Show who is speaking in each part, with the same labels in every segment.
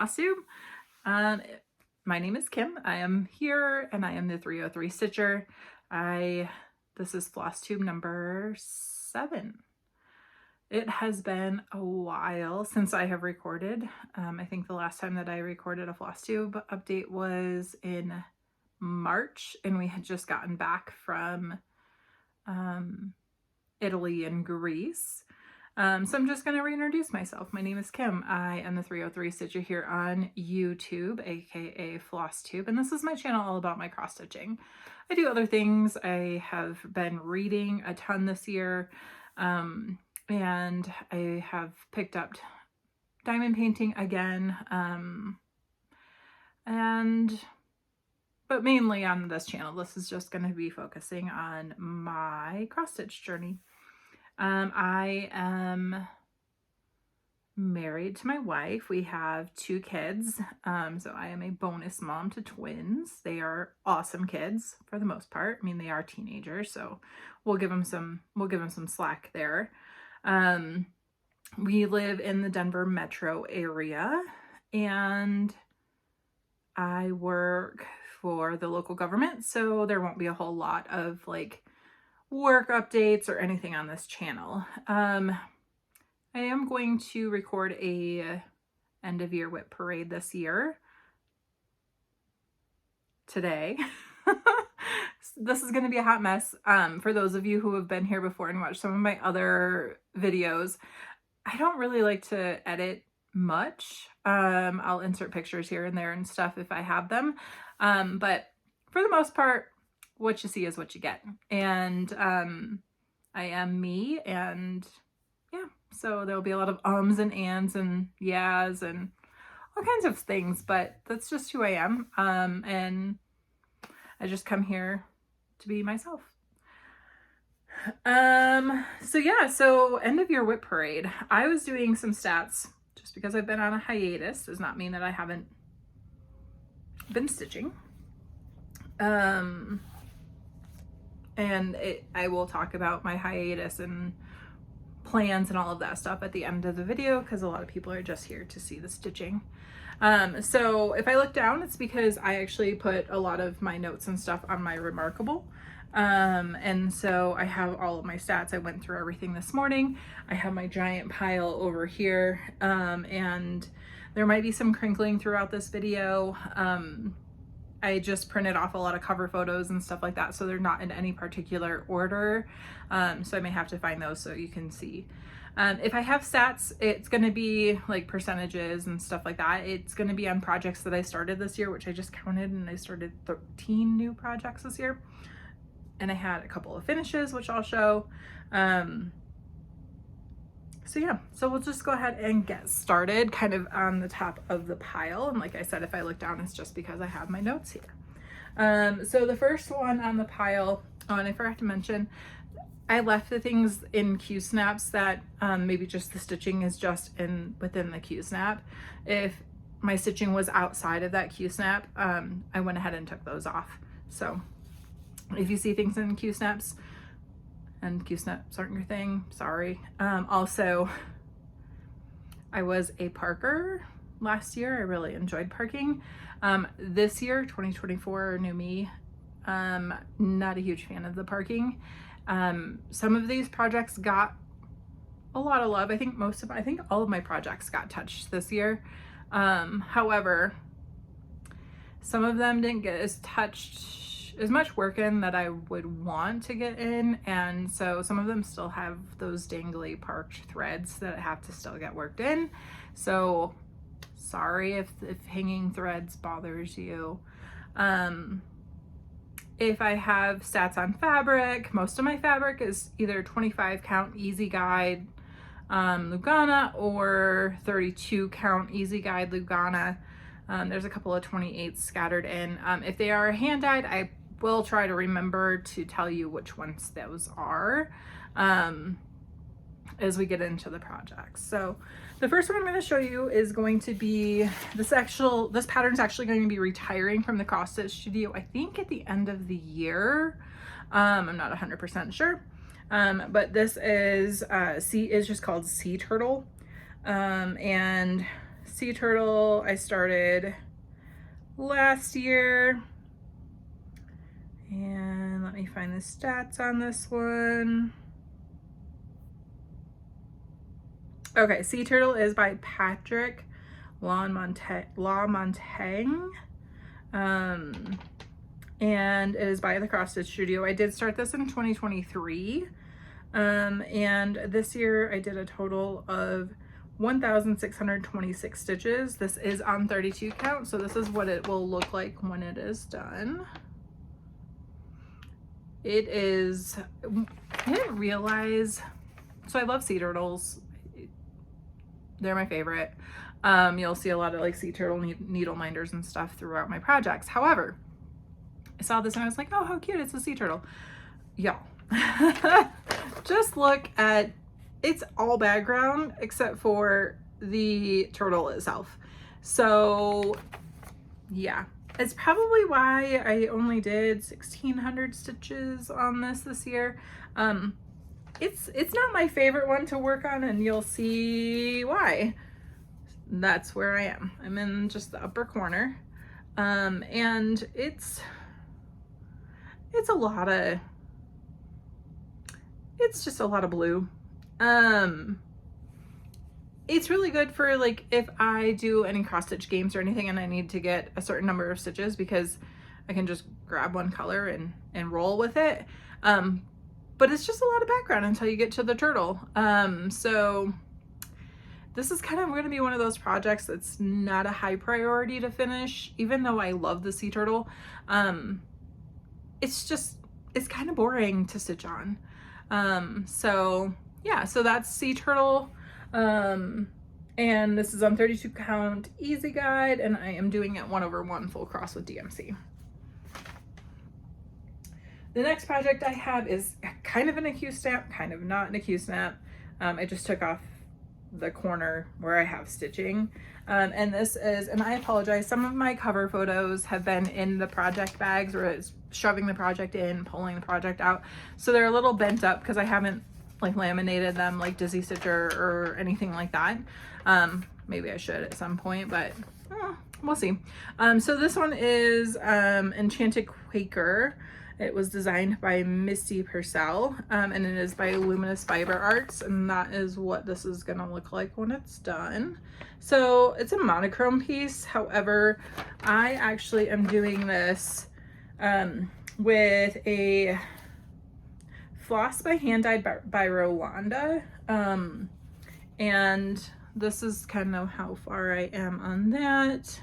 Speaker 1: Flosstube. My name is Kim. I am here and I am the 303 Stitcher. This is Flosstube number 7. It has been a while since I have recorded. I think the last time that I recorded a Flosstube update was in March, and we had just gotten back from Italy and Greece. So I'm just going to reintroduce myself. My name is Kim. I am the 303 Stitcher here on YouTube, aka Flosstube, and this is my channel all about my cross stitching. I do other things. I have been reading a ton this year, and I have picked up diamond painting again, but mainly on this channel, this is just going to be focusing on my cross stitch journey. I am married to my wife. We have 2 kids. So I am a bonus mom to twins. They are awesome kids for the most part. I mean, they are teenagers, so we'll give them some slack there. We live in the Denver metro area, and I work for the local government, so there won't be a whole lot of like work updates or anything on this channel. I am going to record a end of year WIP parade this year today. This is going to be a hot mess. For those of you who have been here before and watched some of my other videos, I don't really like to edit much. I'll insert pictures here and there and stuff if I have them. But for the most part, what you see is what you get. And I am me, and yeah, so there'll be a lot of ums and ands and yeahs and all kinds of things, but that's just who I am. And I just come here to be myself. So yeah, so end of year WIP parade. I was doing some stats. Just because I've been on a hiatus does not mean that I haven't been stitching. And I will talk about my hiatus and plans and all of that stuff at the end of the video, because a lot of people are just here to see the stitching. So if I look down, it's because I actually put a lot of my notes and stuff on my Remarkable. And so I have all of my stats. I went through everything this morning. I have my giant pile over here, and there might be some crinkling throughout this video. I just printed off a lot of cover photos and stuff like that, so they're not in any particular order. So I may have to find those so you can see. If I have stats, it's going to be like percentages and stuff like that. It's going to be on projects that I started this year, which I just counted, and I started 13 new projects this year. And I had a couple of finishes, which I'll show. So yeah, so we'll just go ahead and get started kind of on the top of the pile. And like I said, if I look down, it's just because I have my notes here. So the first one on the pile, oh, and I forgot to mention, I left the things in Q-snaps that maybe just the stitching is just within the Q-snap. If my stitching was outside of that Q-snap, I went ahead and took those off. So if you see things in Q-snaps, and Q-snaps aren't your thing, sorry. Also, I was a parker last year. I really enjoyed parking. This year, 2024, new me, not a huge fan of the parking. Some of these projects got a lot of love. I think all of my projects got touched this year. However, some of them didn't get as much work in that I would want to get in, and so some of them still have those dangly parked threads that have to still get worked in. So sorry if hanging threads bothers you. If I have stats on fabric, most of my fabric is either 25 count easy guide Lugana or 32 count easy guide Lugana. There's a couple of 28s scattered in. If they are hand dyed, I will try to remember to tell you which ones those are as we get into the projects. So the first one I'm going to show you is going to be this pattern is actually going to be retiring from the cross stitch studio, I think at the end of the year. I'm not 100% sure. But this is just called Sea Turtle. And sea turtle I started last year. And let me find the stats on this one. Okay, sea turtle is by Patrick LaMontagne. And it is by the Cross Stitch Studio. I did start this in 2023. And this year I did a total of 1,626 stitches. This is on 32 count, so this is what it will look like when it is done. It is, I didn't realize, so I love sea turtles. They're my favorite. You'll see a lot of like sea turtle needle minders and stuff throughout my projects. However, I saw this and I was like, oh, how cute, it's a sea turtle. Y'all, just look at, it's all background except for the turtle itself. So yeah, it's probably why I only did 1,600 stitches on this year. It's not my favorite one to work on, and you'll see why. That's where I am. I'm in just the upper corner. And it's a lot of, it's just a lot of blue. It's really good for like if I do any cross stitch games or anything and I need to get a certain number of stitches, because I can just grab one color and roll with it. But it's just a lot of background until you get to the turtle. So this is kind of going to be one of those projects that's not a high priority to finish, even though I love the sea turtle. It's kind of boring to stitch on. So yeah, so that's sea turtle. And this is on 32 count easy guide, and I am doing it 1/1 full cross with DMC. The next project I have is kind of an Q snap, kind of not an Q snap. I just took off the corner where I have stitching. And this is, and I apologize, some of my cover photos have been in the project bags where it's shoving the project in, pulling the project out. So they're a little bent up because I haven't like laminated them like Dizzy Stitcher or anything like that. Maybe I should at some point, but we'll see. So this one is Enchanted Quaker. It was designed by Misty Purcell, and it is by Luminous Fiber Arts, and that is what this is gonna look like when it's done. So it's a monochrome piece. However, I actually am doing this with a floss by hand dyed by Rolanda, and this is kind of how far I am on that.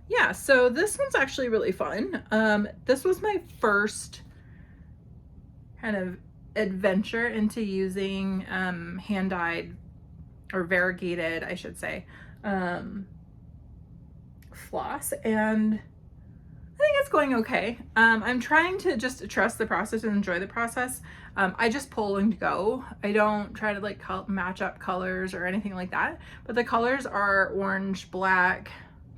Speaker 1: Yeah, so this one's actually really fun. This was my first kind of adventure into using hand dyed or variegated, I should say, floss, and I think it's going okay. I'm trying to just trust the process and enjoy the process. I just pull and go. I don't try to like match up colors or anything like that, but the colors are orange, black,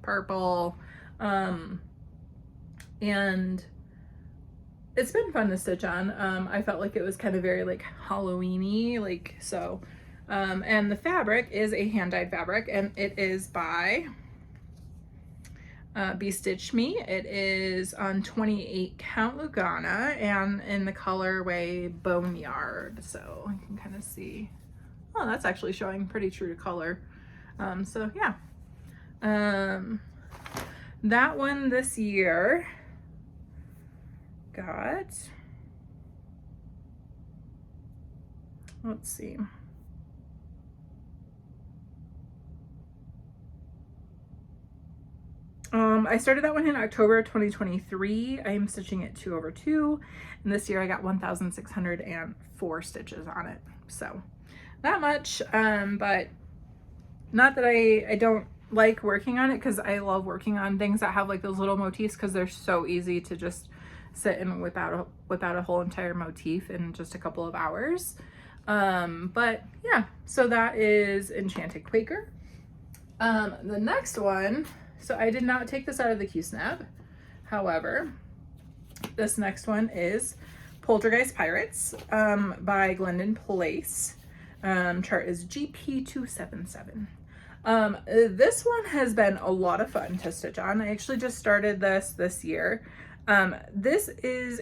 Speaker 1: purple, and it's been fun to stitch on. I felt like it was kind of very like Halloween-y, like so. And the fabric is a hand-dyed fabric, and it is by Be Stitch Me. It is on 28 count Lugana and in the colorway Boneyard. So you can kind of see, oh, that's actually showing pretty true to color. So yeah. That one this year got, let's see, I started that one in October 2023. I am stitching it 2/2, and this year I got 1,604 stitches on it. So not much, but not that I don't like working on it, because I love working on things that have like those little motifs, because they're so easy to just sit and whip out a whole entire motif in just a couple of hours. But yeah, so that is Enchanted Quaker. The next one, so I did not take this out of the Q-Snap. However, this next one is Poltergeist Pirates by Glendon Place. Chart is GP277. This one has been a lot of fun to stitch on. I actually just started this year. This is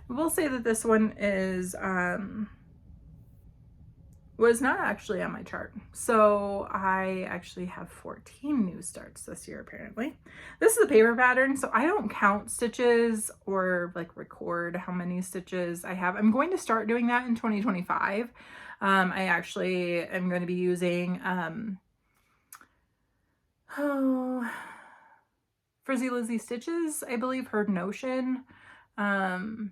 Speaker 1: we'll say that this one is, was not actually on my chart. So I actually have 14 new starts this year, apparently. This is a paper pattern, so I don't count stitches or like record how many stitches I have. I'm going to start doing that in 2025. I actually am going to be using, Frizzy Lizzy Stitches, I believe her Notion.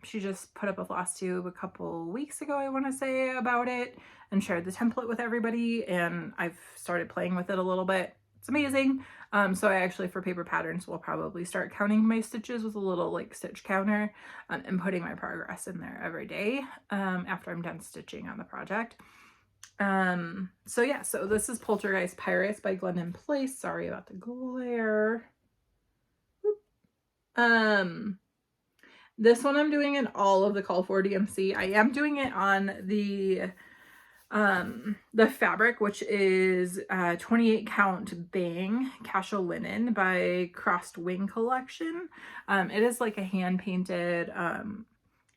Speaker 1: She just put up a Flosstube a couple weeks ago, I want to say, about it, and shared the template with everybody, and I've started playing with it a little bit. It's amazing. So I actually, for paper patterns, will probably start counting my stitches with a little like stitch counter, and putting my progress in there every day after I'm done stitching on the project. So yeah, so this is Poltergeist Pirates by Glendon Place. Sorry about the glare. This one I'm doing in all of the Call for DMC. I am doing it on the fabric, which is 28 count Bang Casual Linen by Crossed Wing Collection. It is like a hand painted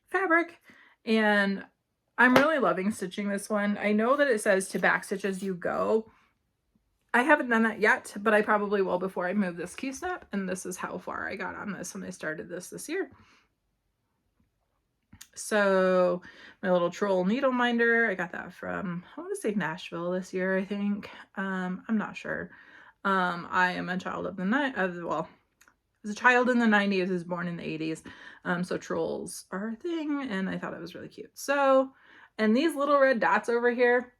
Speaker 1: fabric, and I'm really loving stitching this one. I know that it says to backstitch as you go. I haven't done that yet, but I probably will before I move this key snap, and this is how far I got on this when I started this year. So my little troll needle minder, I got that from, I want to say Nashville this year, I think. I'm not sure. I am a child of the well, I was a child in the 90s, was born in the 80s. So trolls are a thing, and I thought it was really cute. So, and these little red dots over here,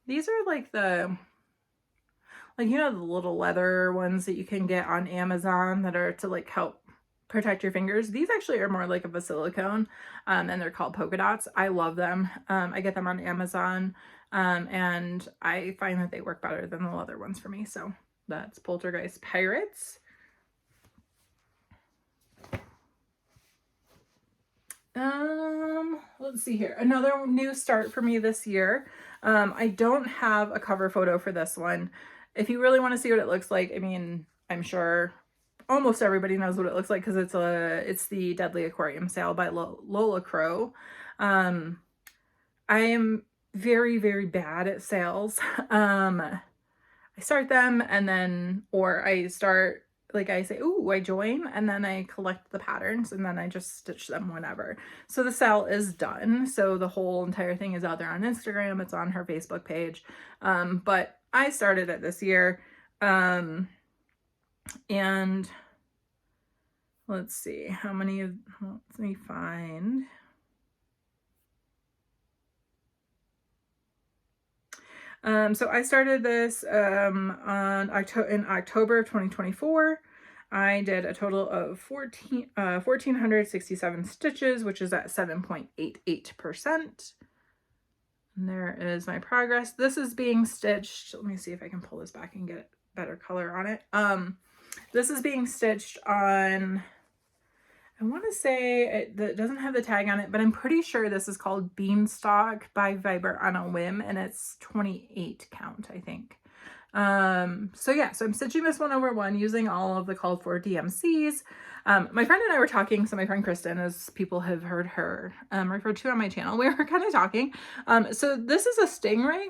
Speaker 1: these are like the, like, you know, the little leather ones that you can get on Amazon that are to like help protect your fingers. These actually are more like of a silicone, and they're called polka dots. I love them. I get them on Amazon, and I find that they work better than the leather ones for me. So that's Poltergeist Pirates. Let's see here. Another new start for me this year. I don't have a cover photo for this one. If you really want to see what it looks like, I mean, I'm sure almost everybody knows what it looks like because it's the Deadly Aquarium sale by Lola Crow. I am very, very bad at sales. I start them and then, or I start, like I say, ooh, I join, and then I collect the patterns and then I just stitch them whenever. So the sale is done. So the whole entire thing is out there on Instagram. It's on her Facebook page. But I started it this year. And let's see how many of, let me find. So I started this in October of 2024. I did a total of 1,467 stitches, which is at 7.88%. And there is my progress. This is being stitched. Let me see if I can pull this back and get better color on it. This is being stitched on, I want to say it doesn't have the tag on it, but I'm pretty sure this is called Beanstalk by Viber on a Whim, and it's 28 count, I think. So yeah, so I'm stitching this one over one using all of the called for DMCs. My friend and I were talking, so my friend Kristen, as people have heard her referred to on my channel, we were kind of talking. So this is a stingray.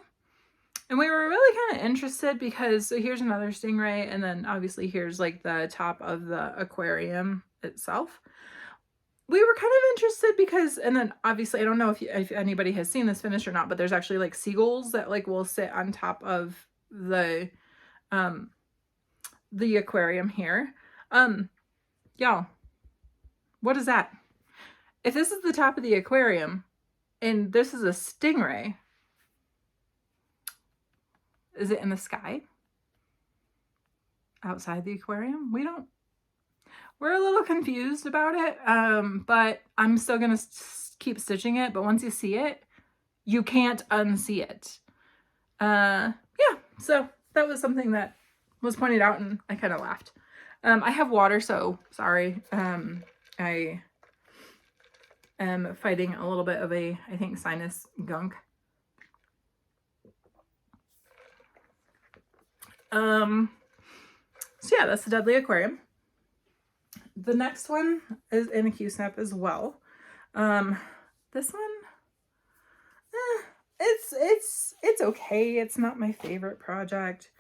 Speaker 1: And we were really kind of interested because, so here's another stingray, and then obviously here's like the top of the aquarium itself. We were kind of interested because, and then obviously I don't know if anybody has seen this finished or not, but there's actually like seagulls that like will sit on top of the aquarium here. Y'all, what is that? If this is the top of the aquarium and this is a stingray, is it in the sky? Outside the aquarium? We're a little confused about it, but I'm still gonna keep stitching it. But once you see it, you can't unsee it. Yeah, so that was something that was pointed out and I kind of laughed. I have water, so sorry. I am fighting a little bit of a, I think, sinus gunk. So yeah, that's the Deadly Aquarium. The next one is in a Q-snap as well. This one, it's okay. It's not my favorite project.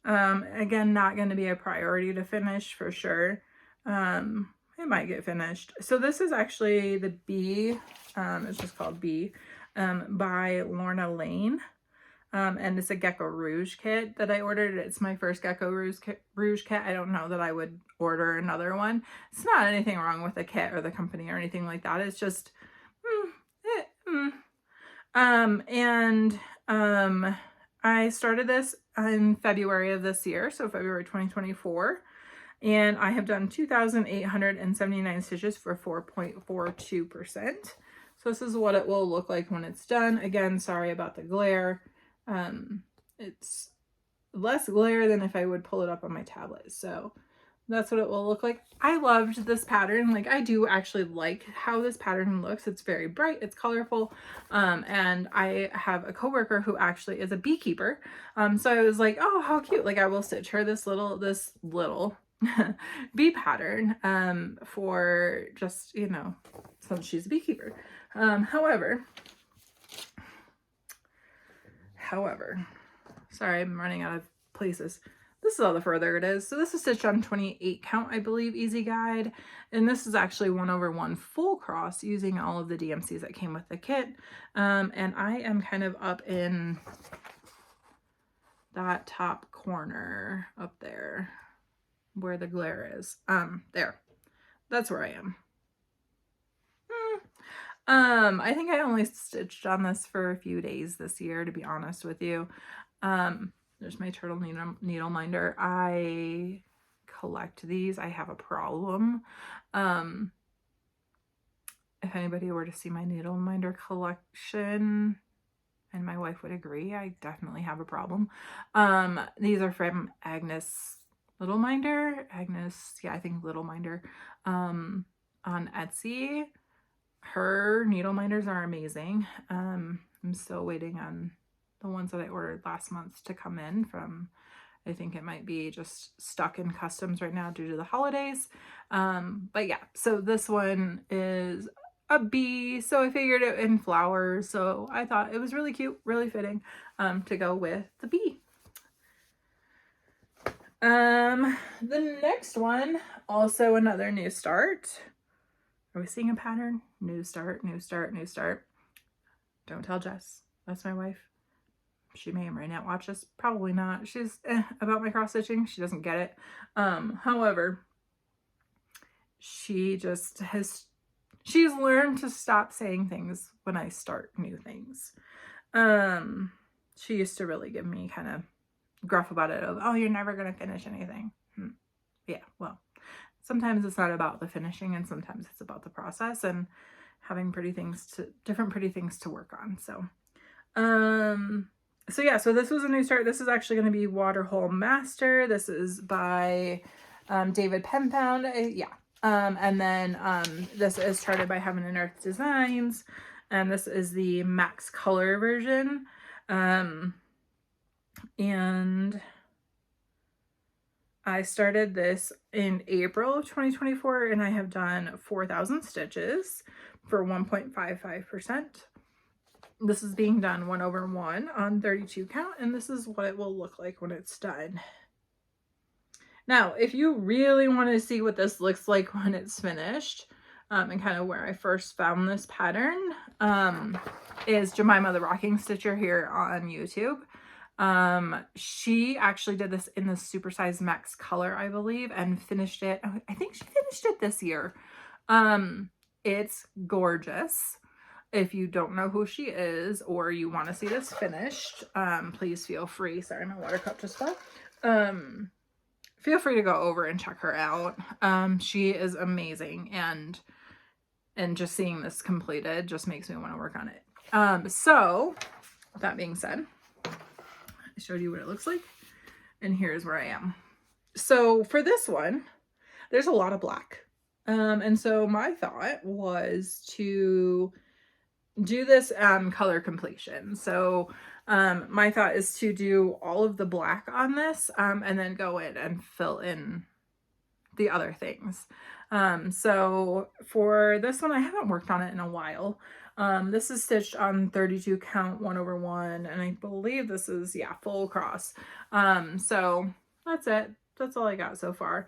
Speaker 1: Again, not going to be a priority to finish for sure. It might get finished. So this is actually the Bee, it's just called Bee, by Lorna Lane. And it's a Gecko Rouge kit that I ordered. It's my first Gecko Rouge kit. I don't know that I would order another one. It's not anything wrong with the kit or the company or anything like that. It's just, I started this in February of this year, so February 2024, and I have done 2,879 stitches for 4.42%. So this is what it will look like when it's done. Again, sorry about the glare. It's less glare than if I would pull it up on my tablet. So that's what it will look like. I loved this pattern. Like, I do actually like how this pattern looks. It's very bright, it's colorful. And I have a coworker who actually is a beekeeper. So I was like, oh, how cute. Like, I will stitch her this little bee pattern, for just, you know, since she's a beekeeper. However, sorry, I'm running out of places. This is all the further it is. So this is stitched on 28 count, I believe, easy guide. And this is actually 1/1 full cross using all of the DMCs that came with the kit. And I am kind of up in that top corner up there where the glare is. There. That's where I am. I think I only stitched on this for a few days this year, to be honest with you. There's my turtle needle minder. I collect these. I have a problem. If anybody were to see my needle minder collection, and my wife would agree, I definitely have a problem. These are from Agnes Little Minder. Agnes, yeah, I think Little Minder, on Etsy. Her needle minders are amazing. I'm still waiting on the ones that I ordered last month to come in from, I think it might be just stuck in customs right now due to the holidays. But yeah, so this one is a bee, so I figured it in flowers, so I thought it was really cute, really fitting, to go with the bee. The next one, also another new start. Are we seeing a pattern? New start, new start, new start. Don't tell Jess. That's my wife. She may or may not watch this. Probably not. She's about my cross stitching. She doesn't get it. However, she just she's learned to stop saying things when I start new things. She used to really give me kind of gruff about it of, oh, you're never going to finish anything. Yeah, well, sometimes it's not about the finishing, and sometimes it's about the process and having different pretty things to work on. So, so yeah, so this was a new start. This is actually going to be Waterhole Master. This is by David Penfound. Yeah. And then this is charted by Heaven and Earth Designs. And this is the max color version. And I started this in April of 2024, and I have done 4,000 stitches for 1.55%. This is being done 1/1 on 32 count, and this is what it will look like when it's done. Now, if you really want to see what this looks like when it's finished, and kind of where I first found this pattern, is Jemima the Rocking Stitcher here on YouTube. She actually did this in the supersized max color, I believe, and finished it. I think she finished it this year. It's gorgeous. If you don't know who she is, or you want to see this finished, please feel free. Sorry, my water cup just fell. Feel free to go over and check her out. She is amazing, and just seeing this completed just makes me want to work on it. So that being said, I showed you what it looks like, and here's where I am. So for this one, there's a lot of black. And so my thought was to do this color completion. So my thought is to do all of the black on this and then go in and fill in the other things. So for this one, I haven't worked on it in a while. This is stitched on 32 count 1/1, and I believe this is, yeah, full cross. So that's it. That's all I got so far.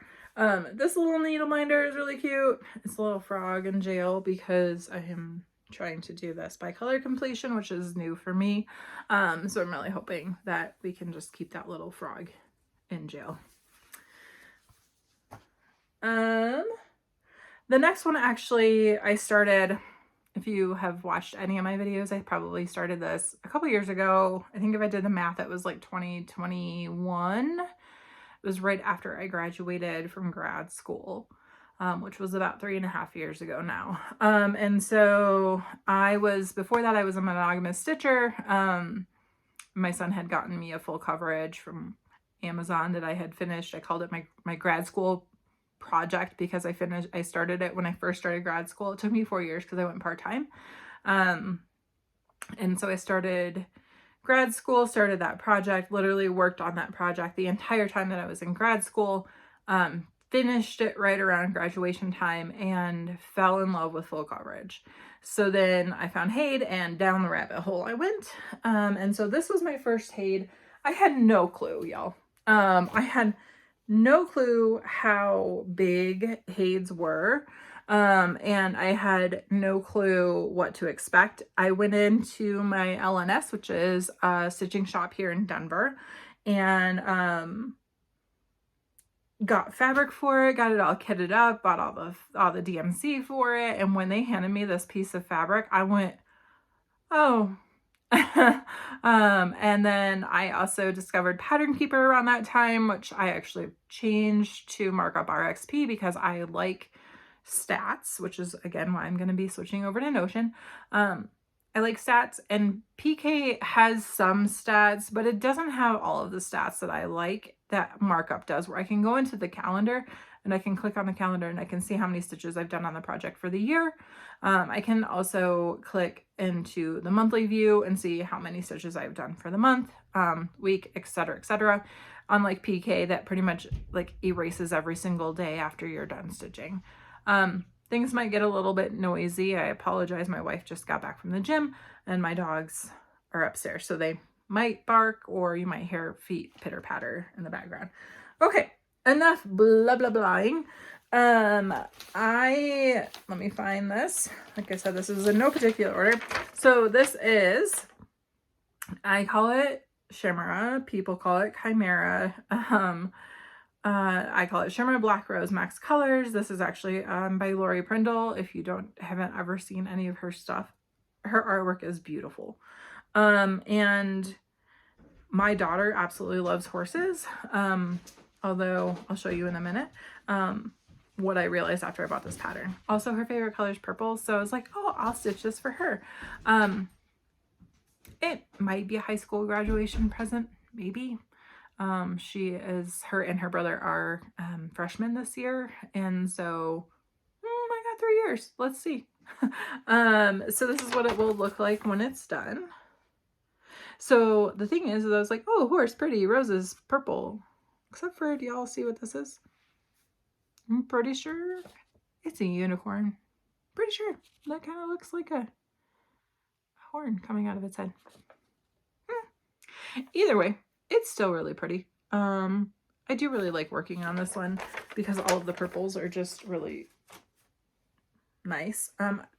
Speaker 1: This little needle minder is really cute. It's a little frog in jail because I am trying to do this by color completion, which is new for me. So I'm really hoping that we can just keep that little frog in jail. The next one, actually, I started, if you have watched any of my videos, I probably started this a couple years ago. I think if I did the math, it was like 2021. It was right after I graduated from grad school, which was about 3.5 years ago now. And so before that, I was a monogamous stitcher. My son had gotten me a full coverage from Amazon that I had finished. I called it my grad school project because I started it when I first started grad school. It took me 4 years because I went part-time. And so I started grad school, started that project, literally worked on that project the entire time that I was in grad school, finished it right around graduation time, and fell in love with full coverage. So then I found Hade, and down the rabbit hole I went. And so this was my first Hade. I had no clue, y'all. I had no clue how big Hades were. And I had no clue what to expect. I went into my LNS, which is a stitching shop here in Denver, and got fabric for it, got it all kitted up, bought all the DMC for it. And when they handed me this piece of fabric, I went, oh. And then I also discovered Pattern Keeper around that time, which I actually changed to Markup RXP because I like stats, which is again why I'm going to be switching over to Notion. I like stats, and PK has some stats, but it doesn't have all of the stats that I like that Markup does, where I can go into the calendar and I can click on the calendar and I can see how many stitches I've done on the project for the year. I can also click into the monthly view and see how many stitches I've done for the month, week, etc., etc. Unlike PK, that pretty much like erases every single day after you're done stitching. Things might get a little bit noisy. I apologize. My wife just got back from the gym and my dogs are upstairs, so they might bark or you might hear feet pitter patter in the background. Okay, enough blah blah blahing. Let me find this. Like I said, this is in no particular order. So this is, I call it Chimera. People call it Chimera. I call it Chimera Black Rose Max Colors. This is actually by Lori Prindle. If you haven't ever seen any of her stuff, her artwork is beautiful. And my daughter absolutely loves horses. Although I'll show you in a minute what I realized after I bought this pattern. Also, her favorite color is purple, so I was like, oh, I'll stitch this for her. It might be a high school graduation present, maybe. Her and her brother are freshmen this year, and so I got 3 years. Let's see. So this is what it will look like when it's done. So the thing is I was like, oh, horse, pretty, roses, purple. Except for, do y'all see what this is? I'm pretty sure it's a unicorn. Pretty sure that kind of looks like a horn coming out of its head. Either way, it's still really pretty. I do really like working on this one because all of the purples are just really nice.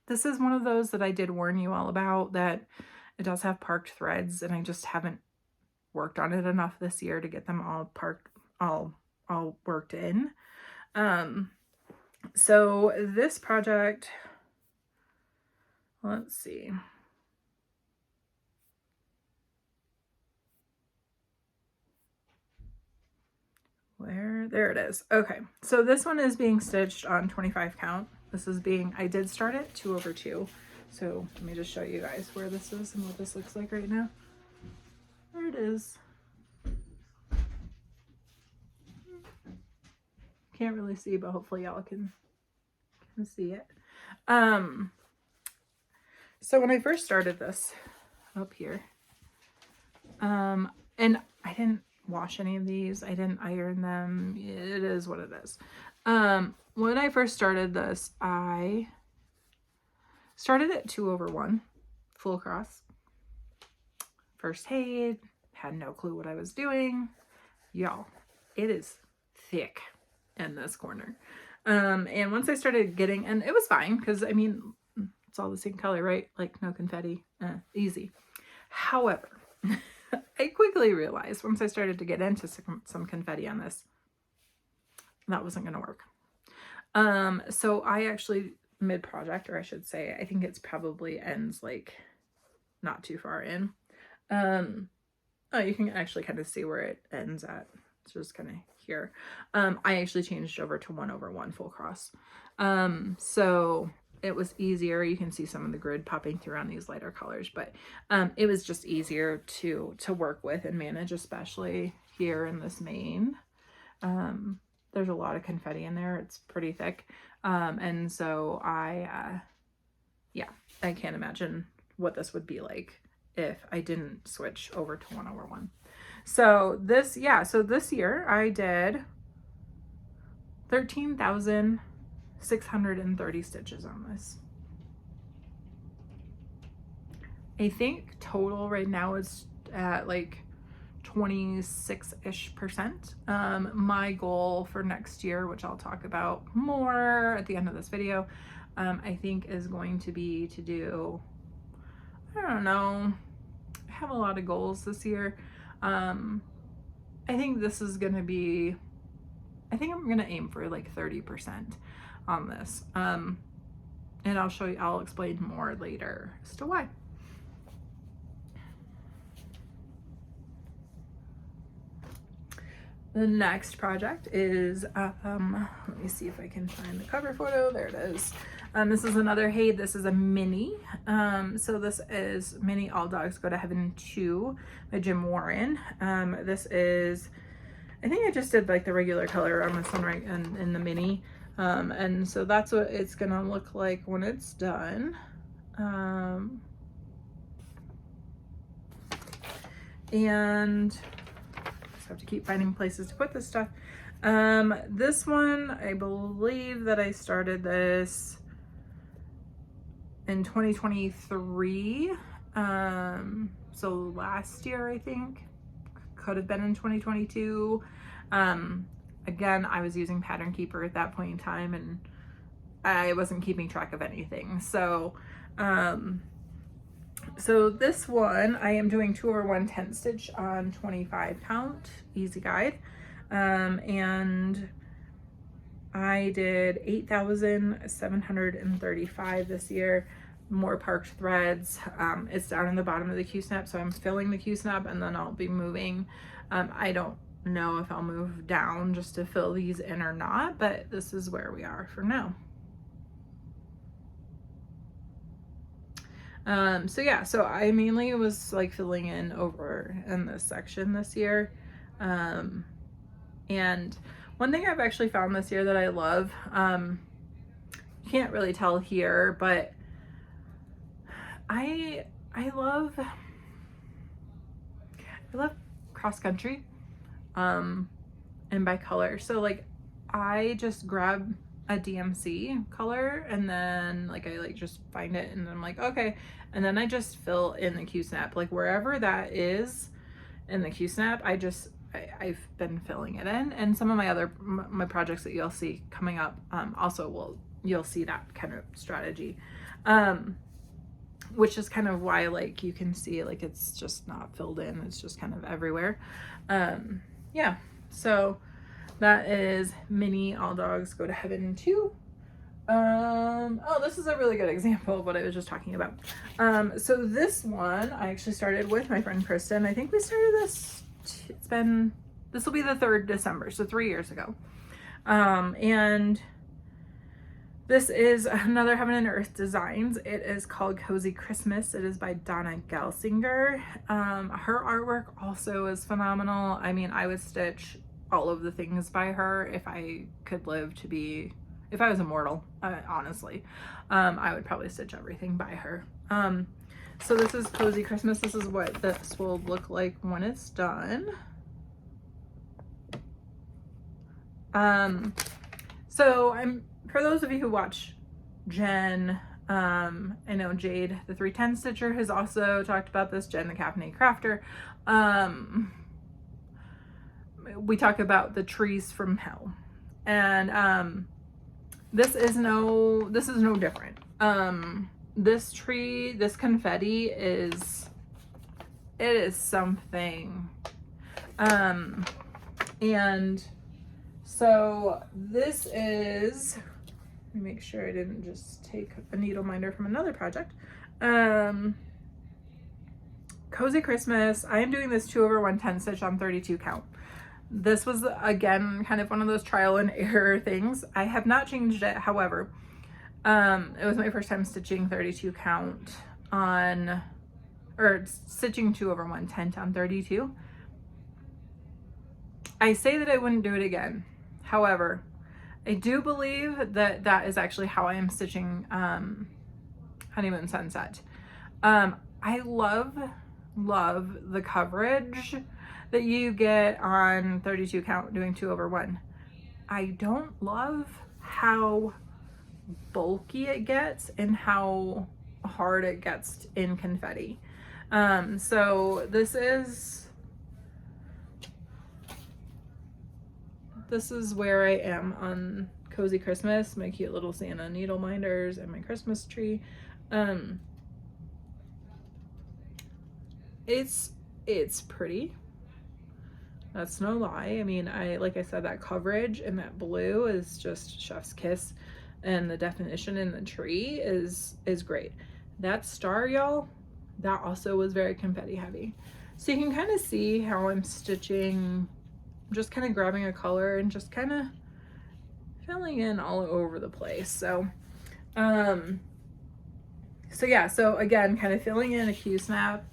Speaker 1: This is one of those that I did warn you all about, that it does have parked threads, and I just haven't worked on it enough this year to get them all parked, all worked in. So this project, let's see. There it is. Okay, so this one is being stitched on 25 count. I did start it 2/2. So let me just show you guys where this is and what this looks like right now. There it is. Can't really see, but hopefully y'all can can see it. So when I first started this up here, and I didn't wash any of these. I didn't iron them. It is what it is. When I first started this, I started at 2/1 full across. First aid, had no clue what I was doing. Y'all, it is thick in this corner. And once I started getting, and it was fine because I mean, it's all the same color, right? Like no confetti, easy. However, I quickly realized once I started to get into some confetti on this, that wasn't going to work. So I actually mid-project, or I should say, I think it's probably ends like not too far in. Oh, you can actually kind of see where it ends at. It's just kind of here. I actually changed over to 1/1 full cross. So it was easier. You can see some of the grid popping through on these lighter colors, but it was just easier to work with and manage, especially here in this main. There's a lot of confetti in there. It's pretty thick. And so yeah, I can't imagine what this would be like if I didn't switch over to 1/1. So this year I did 13,630 stitches on this. I think total right now is at like 26-ish%. My goal for next year, which I'll talk about more at the end of this video, I think is going to be to do, I don't know, I have a lot of goals this year. I think this is going to be, I think I'm going to aim for like 30% on this. And I'll show you, I'll explain more later as to why. The next project is, let me see if I can find the cover photo. There it is. This is another Hey, this is a mini. So this is Mini All Dogs Go to Heaven 2 by Jim Warren. This is, I think I just did like the regular color on this one, right, in the mini. And so that's what it's gonna look like when it's done. And have to keep finding places to put this stuff. This one, I believe that I started this in 2023. So last year, I think, could have been in 2022. Again, I was using Pattern Keeper at that point in time, and I wasn't keeping track of anything. So, so this one, I am doing 2/1 10 stitch on 25 count, easy guide. And I did 8,735 this year, more parked threads. It's down in the bottom of the Q-snap, so I'm filling the Q-snap and then I'll be moving. I don't know if I'll move down just to fill these in or not, but this is where we are for now. So yeah, so I mainly was like filling in over in this section this year. And one thing I've actually found this year that I love, you can't really tell here, but I love cross country, and by color. So like I just grab a DMC color and then like I like just find it and I'm like, okay, and then I just fill in the Q-snap, like wherever that is in the Q-snap. I've been filling it in, and some of my projects that you'll see coming up also you'll see that kind of strategy, which is kind of why like you can see like it's just not filled in, it's just kind of everywhere. Yeah, so that is Mini All Dogs Go to Heaven 2. Oh, this is a really good example of what I was just talking about. So this one I actually started with my friend Kristen. I think we started this, this will be the 3rd December, so 3 years ago. And this is another Heaven and Earth Designs. It is called Cozy Christmas. It is by Donna Gelsinger. Her artwork also is phenomenal. I mean, I would stitch all of the things by her if I could live to be if I was immortal, honestly, I would probably stitch everything by her. So this is Cozy Christmas. This is what this will look like when it's done. So for those of you who watch Jen, I know Jade, the 310 Stitcher, has also talked about this, Jen, the Caffeinated Crafter. We talk about the trees from hell, and this is no different. This tree, this confetti is something. And so this is, let me make sure I didn't just take a needle minder from another project. Cozy Christmas. I am doing this 2/110 stitch on 32 count. This was, again, kind of one of those trial and error things. I have not changed it, however. It was my first time stitching 32 count on, or stitching 2/110 on 32. I say that I wouldn't do it again. However, I do believe that that is actually how I am stitching Honeymoon Sunset. I love the coverage that you get on 32 count doing 2/1. I don't love how bulky it gets and how hard it gets in confetti. So this is where I am on Cozy Christmas, my cute little Santa needle minders and my Christmas tree. It's pretty. That's no lie. I mean, like I said, that coverage and that blue is just chef's kiss, and the definition in the tree is great. That star, y'all, that also was very confetti heavy. So you can kind of see how I'm stitching, just kind of grabbing a color and just kind of filling in all over the place. So yeah, so again, kind of filling in a Q-snap.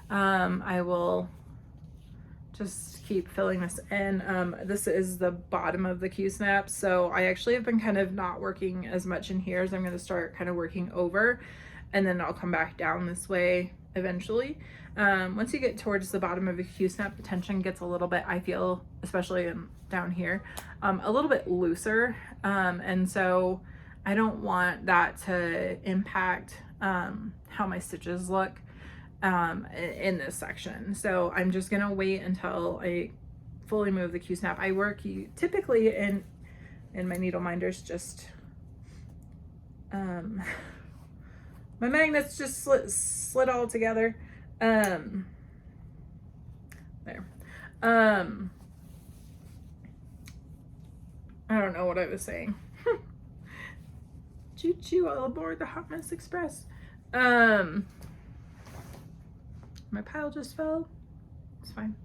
Speaker 1: I will just keep filling this in. This is the bottom of the Q-snap, so I actually have been kind of not working as much in here, as I'm going to start kind of working over, and then I'll come back down this way eventually. Once you get towards the bottom of a Q-snap, the tension gets a little bit, I feel, especially down here, a little bit looser, and so I don't want that to impact how my stitches look in this section. So I'm just gonna wait until I fully move the Q-snap. I work typically in my needle minders, just my magnets just slid all together. There. I don't know what I was saying. Choo choo all aboard the Hot Mess Express. My pile just fell. It's fine.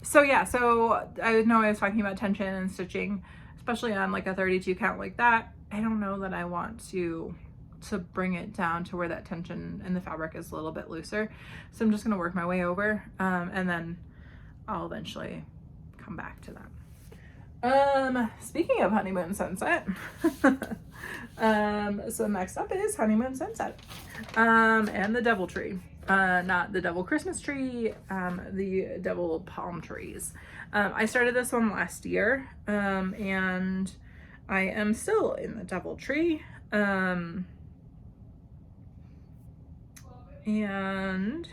Speaker 1: So yeah, so I know I was talking about tension and stitching, especially on like a 32 count like that. I don't know that I want to bring it down to where that tension in the fabric is a little bit looser. So I'm just gonna work my way over, and then I'll eventually come back to that. Speaking of Honeymoon Sunset, so next up is Honeymoon Sunset, and the Devil Tree. Not the Devil Christmas tree, the Devil palm trees. I started this one last year, and I am still in the Devil Tree. And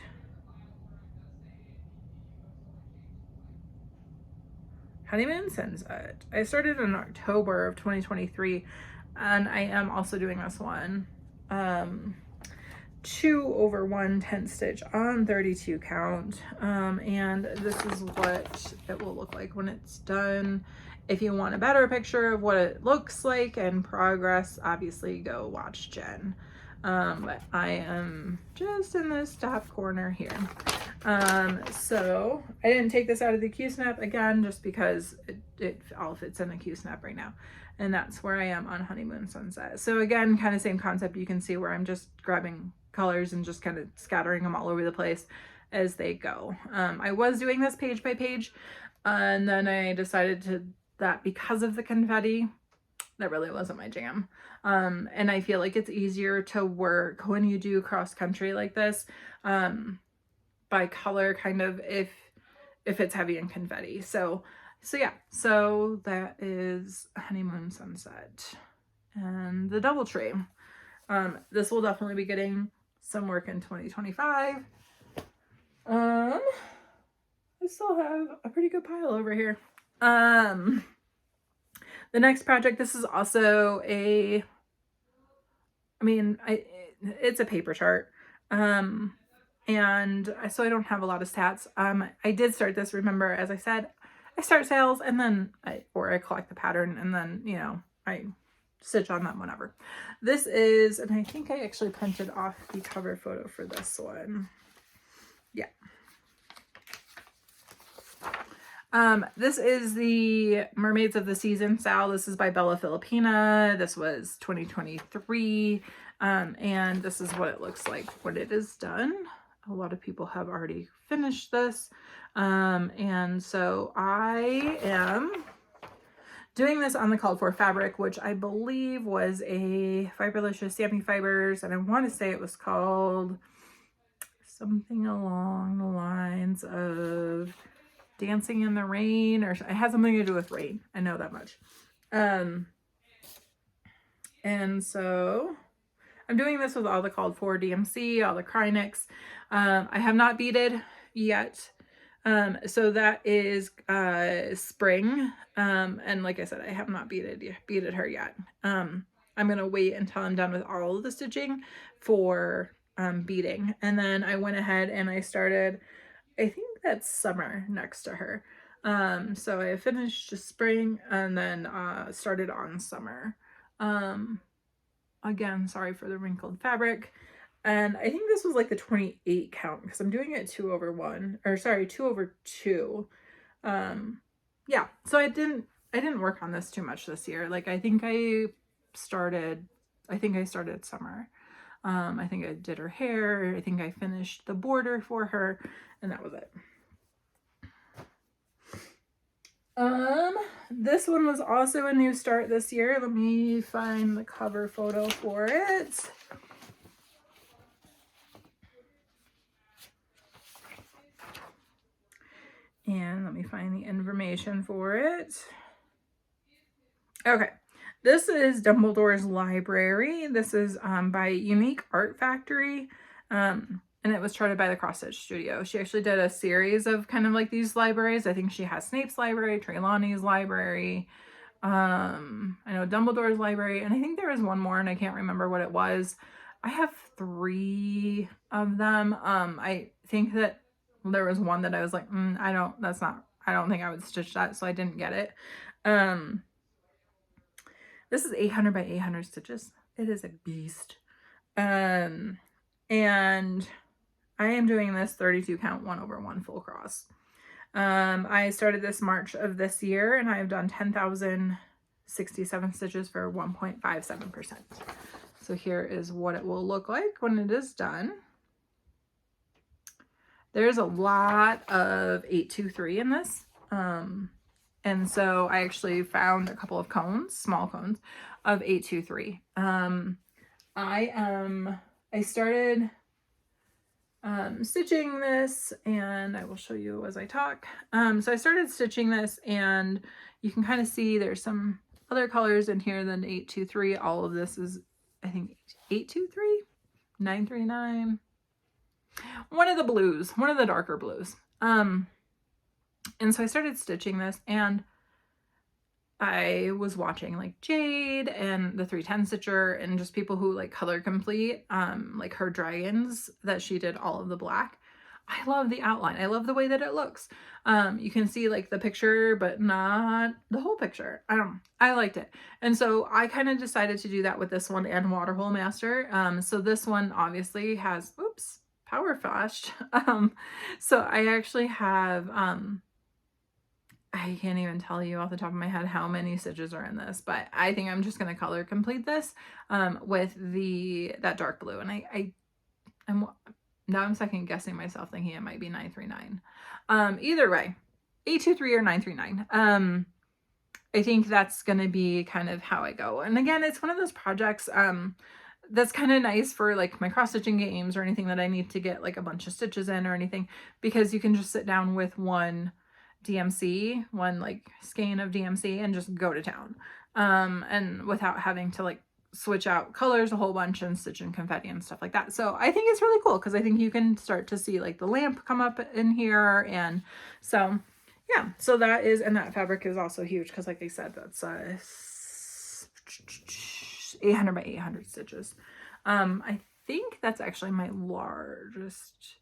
Speaker 1: Honeymoon Sunset. I started in October of 2023, and I am also doing this one 2/110 stitch on 32 count, and this is what it will look like when it's done. If you want a better picture of what it looks like in progress, obviously go watch Jen. But I am just in this top corner here. So I didn't take this out of the Q-snap again, just because it all fits in the Q-snap right now. And that's where I am on Honeymoon Sunset. So again, kind of same concept. You can see where I'm just grabbing colors and just kind of scattering them all over the place as they go. I was doing this page by page, and then I decided to that because of the confetti, that really wasn't my jam. And I feel like it's easier to work when you do cross country like this, by color, kind of, if it's heavy in confetti. So yeah, so that is Honeymoon Sunset and the DoubleTree. This will definitely be getting some work in 2025. I still have a pretty good pile over here. The next project, this is also it's a paper chart. And so I don't have a lot of stats. I did start this, remember, as I said, I start sales and then I collect the pattern and then, you know, I stitch on them whenever. This is, and I think I actually printed off the cover photo for this one. Yeah. This is the Mermaids of the Season style. This is by Bella Filipina. This was 2023. And this is what it looks like when it is done. A lot of people have already finished this. And so I am doing this on the called for fabric, which I believe was a Fiberlicious Stamping Fibers. And I want to say it was called something along the lines of Dancing in the Rain, or it had something to do with rain. I know that much. And so I'm doing this with all the called for DMC, all the Krynics. I have not beaded yet. So that is spring. And like I said, I have not beaded her yet. I'm going to wait until I'm done with all of the stitching for beading. And then I went ahead and I started, I think that's summer next to her. So I finished spring and then started on summer. Again, sorry for the wrinkled fabric. And I think this was like the 28 count because I'm doing it 2/1, or sorry, 2/2. Yeah, so I didn't work on this too much this year. Like I think I started summer. I think I did her hair. I think I finished the border for her, and that was it. This one was also a new start this year. Let me find the cover photo for it. And let me find the information for it. Okay. This is Dumbledore's Library. This is by Unique Art Factory. And it was charted by the Cross Stitch Studio. She actually did a series of kind of like these libraries. I think she has Snape's library, Trelawney's library. I know Dumbledore's library, and I think there was one more and I can't remember what it was. I have 3 of them. I think that there was one that I was like, I don't think I would stitch that, so I didn't get it. This is 800 by 800 stitches. It is a beast. And I am doing this 32 count 1/1 full cross. I started this March of this year and I've done 10,067 stitches for 1.57%. So here is what it will look like when it is done. There's a lot of 823 in this. And so I actually found a couple of cones, small cones of 823. I started stitching this, and I will show you as I talk. So I started stitching this, and you can kind of see there's some other colors in here than 823. All of this is, I think, 823, 939. One of the blues, one of the darker blues. And so I started stitching this, and I was watching like Jade and the 310 Stitcher and just people who like color complete, like her dragons that she did all of the black. I love the outline. I love the way that it looks. You can see like the picture, but not the whole picture. I liked it. And so I kind of decided to do that with this one and Waterhole Master. So this one obviously has, oops, power flashed. So I actually have, I can't even tell you off the top of my head how many stitches are in this, but I think I'm just going to color complete this with that dark blue. And I'm second guessing myself, thinking it might be 939. Either way, 823 or 939. I think that's going to be kind of how I go. And again, it's one of those projects that's kind of nice for like my cross stitching games or anything that I need to get like a bunch of stitches in or anything, because you can just sit down with one DMC, one like skein of DMC, and just go to town. And without having to like switch out colors a whole bunch and stitch in confetti and stuff like that. So I think it's really cool because I think you can start to see like the lamp come up in here. And so yeah, so that is, and that fabric is also huge because like I said, that's 800 by 800 stitches. I think that's actually my largest.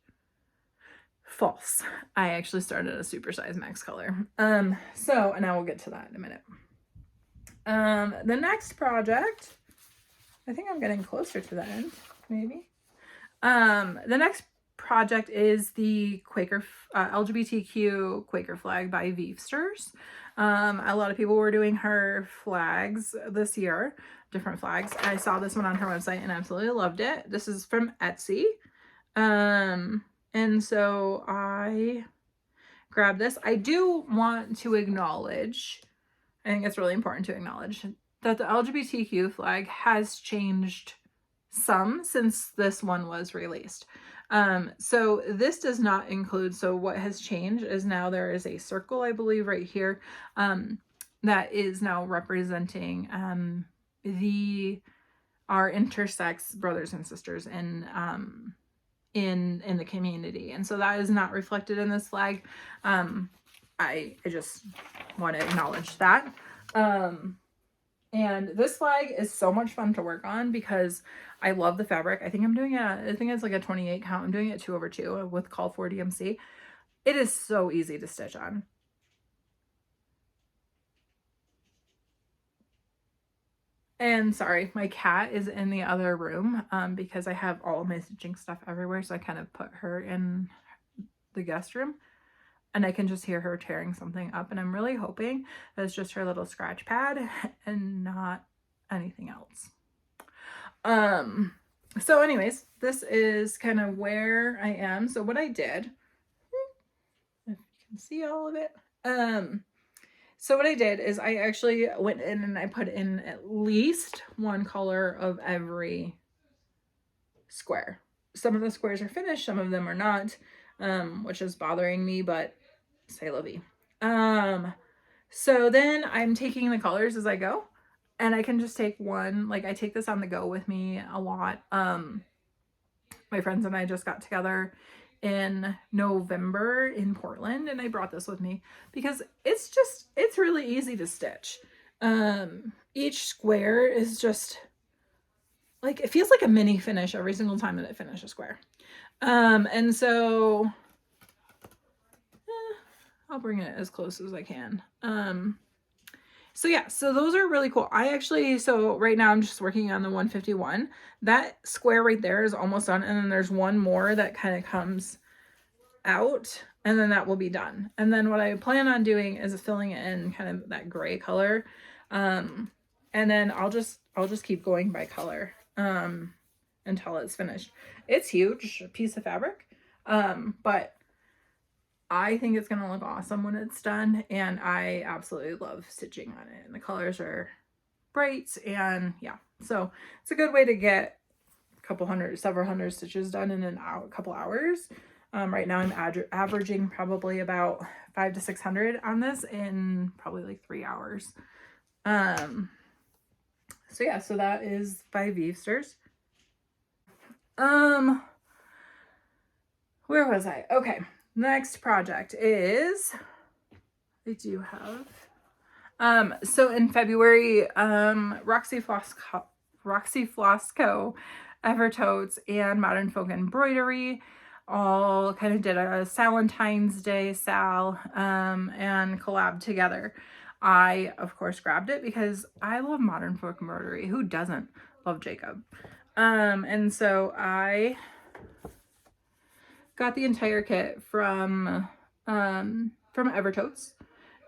Speaker 1: False. I actually started a supersize max color. So, and I will get to that in a minute. The next project, I think I'm getting closer to the end, maybe. The next project is the Quaker, LGBTQ Quaker flag by Veevsters. A lot of people were doing her flags this year, different flags. I saw this one on her website and absolutely loved it. This is from Etsy. And so I grabbed this. I do want to acknowledge, I think it's really important to acknowledge that the LGBTQ flag has changed some since this one was released. So this does not include, so what has changed is now there is a circle, I believe right here, that is now representing our intersex brothers and sisters in the community. And so that is not reflected in this flag. I just want to acknowledge that. And this flag is so much fun to work on because I love the fabric. I think it's like a 28 count. I'm doing it 2/2 with call for DMC. It is so easy to stitch on. And sorry, my cat is in the other room because I have all my stitching stuff everywhere. So I kind of put her in the guest room and I can just hear her tearing something up. And I'm really hoping that it's just her little scratch pad and not anything else. So anyways, this is kind of where I am. So what I did, if you can see all of it, so what I did is I actually went in and I put in at least one color of every square. Some of the squares are finished, some of them are not, which is bothering me, but c'est la vie. So then I'm taking the colors as I go, and I can just take one, like I take this on the go with me a lot. My friends and I just got together in November in Portland, and I brought this with me because it's really easy to stitch. Each square is just like, it feels like a mini finish every single time that I finish a square. And so I'll bring it as close as I can. So yeah, so those are really cool. So right now I'm just working on the 151. That square right there is almost done. And then there's one more that kind of comes out, and then that will be done. And then what I plan on doing is filling it in kind of that gray color. And then I'll just keep going by color, until it's finished. It's huge, a piece of fabric. But I think it's going to look awesome when it's done, and I absolutely love stitching on it, and the colors are bright, and yeah, so it's a good way to get several hundred stitches done in a couple hours. Right now I'm averaging probably about 500 to 600 on this in probably like 3 hours. So yeah, so that is by Veevsters. Where was I? Okay. Next project is, I do have, so in February, Roxy Flossco, Evertotes, and Modern Folk Embroidery all kind of did a Valentine's Day sal, and collab together. I, of course, grabbed it because I love Modern Folk Embroidery. Who doesn't love Jacob? And so I got the entire kit from Evertotes,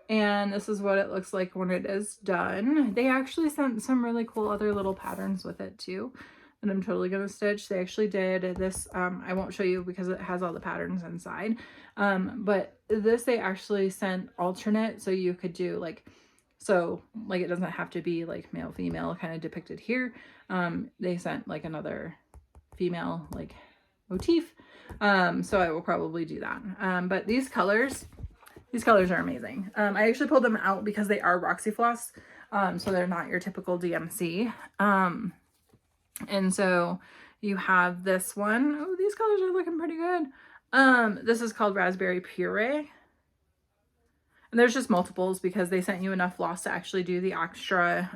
Speaker 1: and this is what it looks like when it is done. They actually sent some really cool other little patterns with it too, and I'm totally gonna stitch. They actually did this, I won't show you because it has all the patterns inside, but this they actually sent alternate, so you could do like So like it doesn't have to be like male female kind of depicted here. They sent like another female like motif. So I will probably do that. But these colors are amazing. I actually pulled them out because they are Roxy Floss. So they're not your typical DMC. And so you have this one. Oh, these colors are looking pretty good. This is called Raspberry Puree. And there's just multiples because they sent you enough floss to actually do the extra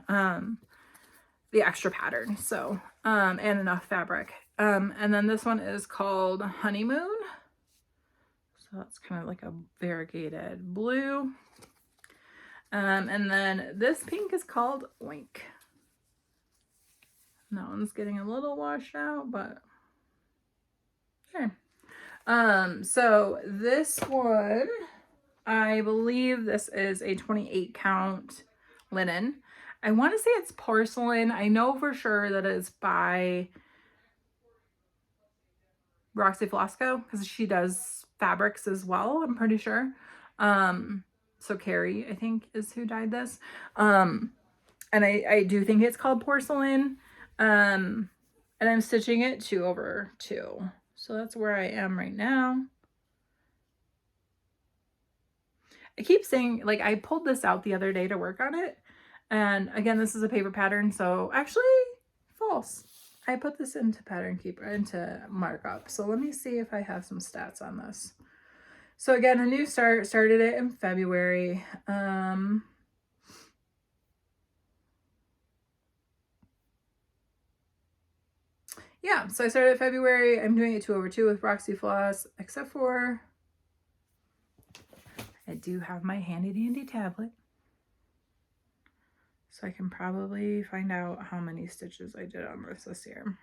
Speaker 1: pattern. So, and enough fabric. And then this one is called Honeymoon. So that's kind of like a variegated blue. And then this pink is called Oink. That one's getting a little washed out, but okay. So this one, I believe this is a 28 count linen. I want to say it's porcelain. I know for sure that it's by Roxy Flosco because she does fabrics as well, I'm pretty sure. So Carrie, I think, is who dyed this. And I do think it's called porcelain. And I'm stitching it 2/2. So that's where I am right now. I keep saying, like, I pulled this out the other day to work on it. And again, this is a paper pattern. So actually false. I put this into Pattern Keeper, into markup. So let me see if I have some stats on this. So again, a new start, started it in February. Yeah, so I started in February. I'm doing it 2/2 with Roxy Floss, except for I do have my handy dandy tablet. So I can probably find out how many stitches I did on this year.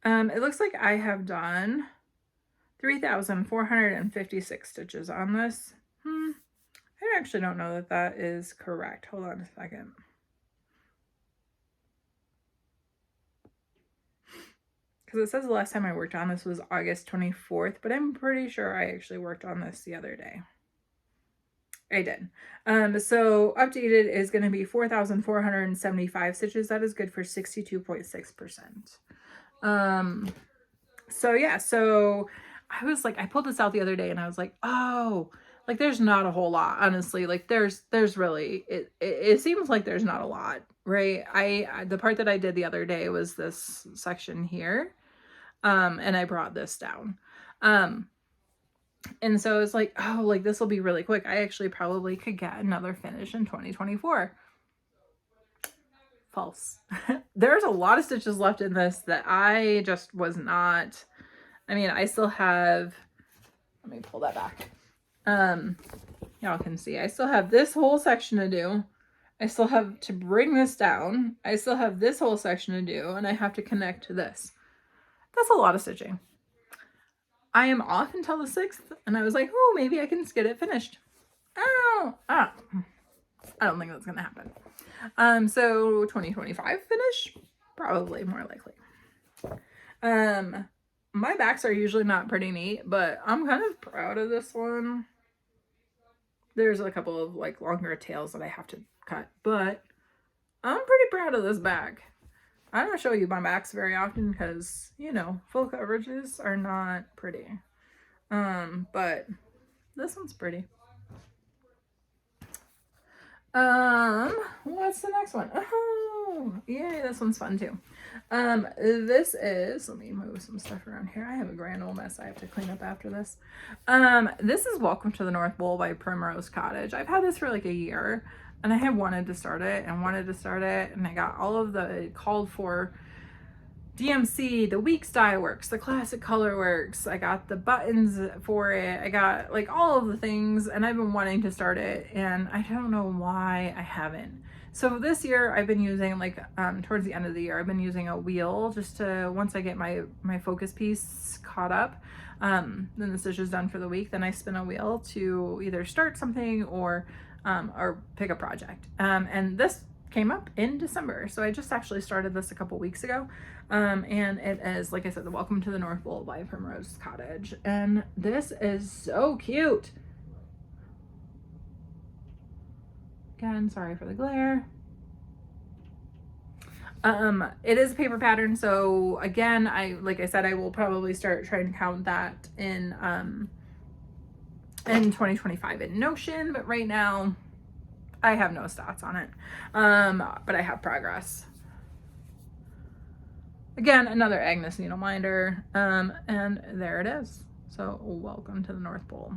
Speaker 1: It looks like I have done 3,456 stitches on this. I actually don't know that that is correct. Hold on a second. Because it says the last time I worked on this was August 24th, but I'm pretty sure I actually worked on this the other day. I did. So updated is going to be 4,475 stitches. That is good for 62.6%. So yeah, so I was like, I pulled this out the other day and I was like, oh, like there's not a whole lot, honestly. Like there's really, it seems like there's not a lot, right? The part that I did the other day was this section here. And I brought this down. And so it's like, oh, like this will be really quick. I actually probably could get another finish in 2024. False. There's a lot of stitches left in this that I just was not. I mean, I still have, let me pull that back. Y'all can see, I still have this whole section to do. I still have to bring this down. I still have this whole section to do, and I have to connect to this. That's a lot of stitching. I am off until the 6th, and I was like, oh, maybe I can just get it finished. Oh, I don't think that's gonna happen. So 2025 finish, probably more likely. My backs are usually not pretty neat, but I'm kind of proud of this one. There's a couple of like longer tails that I have to cut, but I'm pretty proud of this back. I don't show you my backs very often because, you know, full coverages are not pretty. But this one's pretty. What's the next one? Oh, yay, this one's fun too. This is, let me move some stuff around here. I have a grand old mess I have to clean up after this. This is Welcome to the North Pole by Primrose Cottage. I've had this for like a year, and I had wanted to start it, and I got all of the called for DMC, the Weeks dye works, the classic color works. I got the buttons for it. I got like all of the things, and I've been wanting to start it, and I don't know why I haven't. So this year I've been using like, towards the end of the year, I've been using a wheel just to, once I get my focus piece caught up, then the stitch is done for the week, then I spin a wheel to either start something or pick a project. And this came up in December. So I just actually started this a couple weeks ago. And it is, like I said, the Welcome to the North Pole by Primrose Cottage. And this is so cute. Again, sorry for the glare. It is a paper pattern, so again, like I said, I will probably start trying to count that in 2025 in Notion, but right now I have no stats on it. But I have progress. Again, another Agnes needle minder, and there it is. So welcome to the North Pole.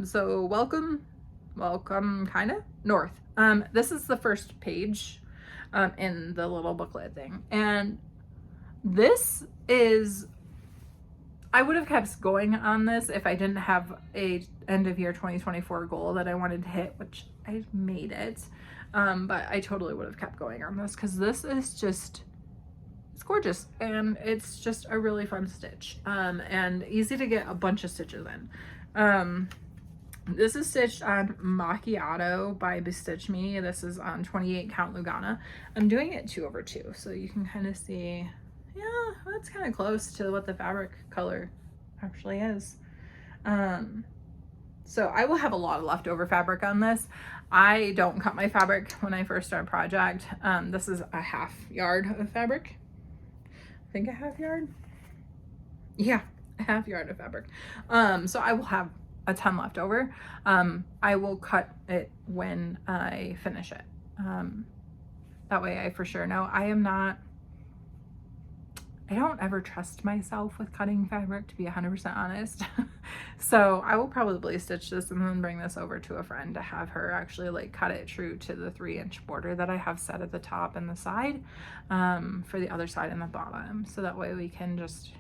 Speaker 1: So welcome kind of north. This is the first page in the little booklet thing, and this is, I would have kept going on this if I didn't have a end of year 2024 goal that I wanted to hit, which I made it. But I totally would have kept going on this because this is just, it's gorgeous, and it's just a really fun stitch, and easy to get a bunch of stitches in. This is stitched on Macchiato by Bestitch Me. This is on 28 count Lugana. I'm doing it 2/2, so you can kind of see, yeah, that's kind of close to what the fabric color actually is. So I will have a lot of leftover fabric on this. I don't cut my fabric when I first start a project. This is a half yard of fabric. I think a half yard. Yeah, a half yard of fabric. So I will have a ton left over. I will cut it when I finish it. That way I for sure know. I don't ever trust myself with cutting fabric, to be 100% honest. So I will probably stitch this and then bring this over to a friend to have her actually like cut it true to the 3-inch border that I have set at the top and the side, for the other side and the bottom. So that way we can just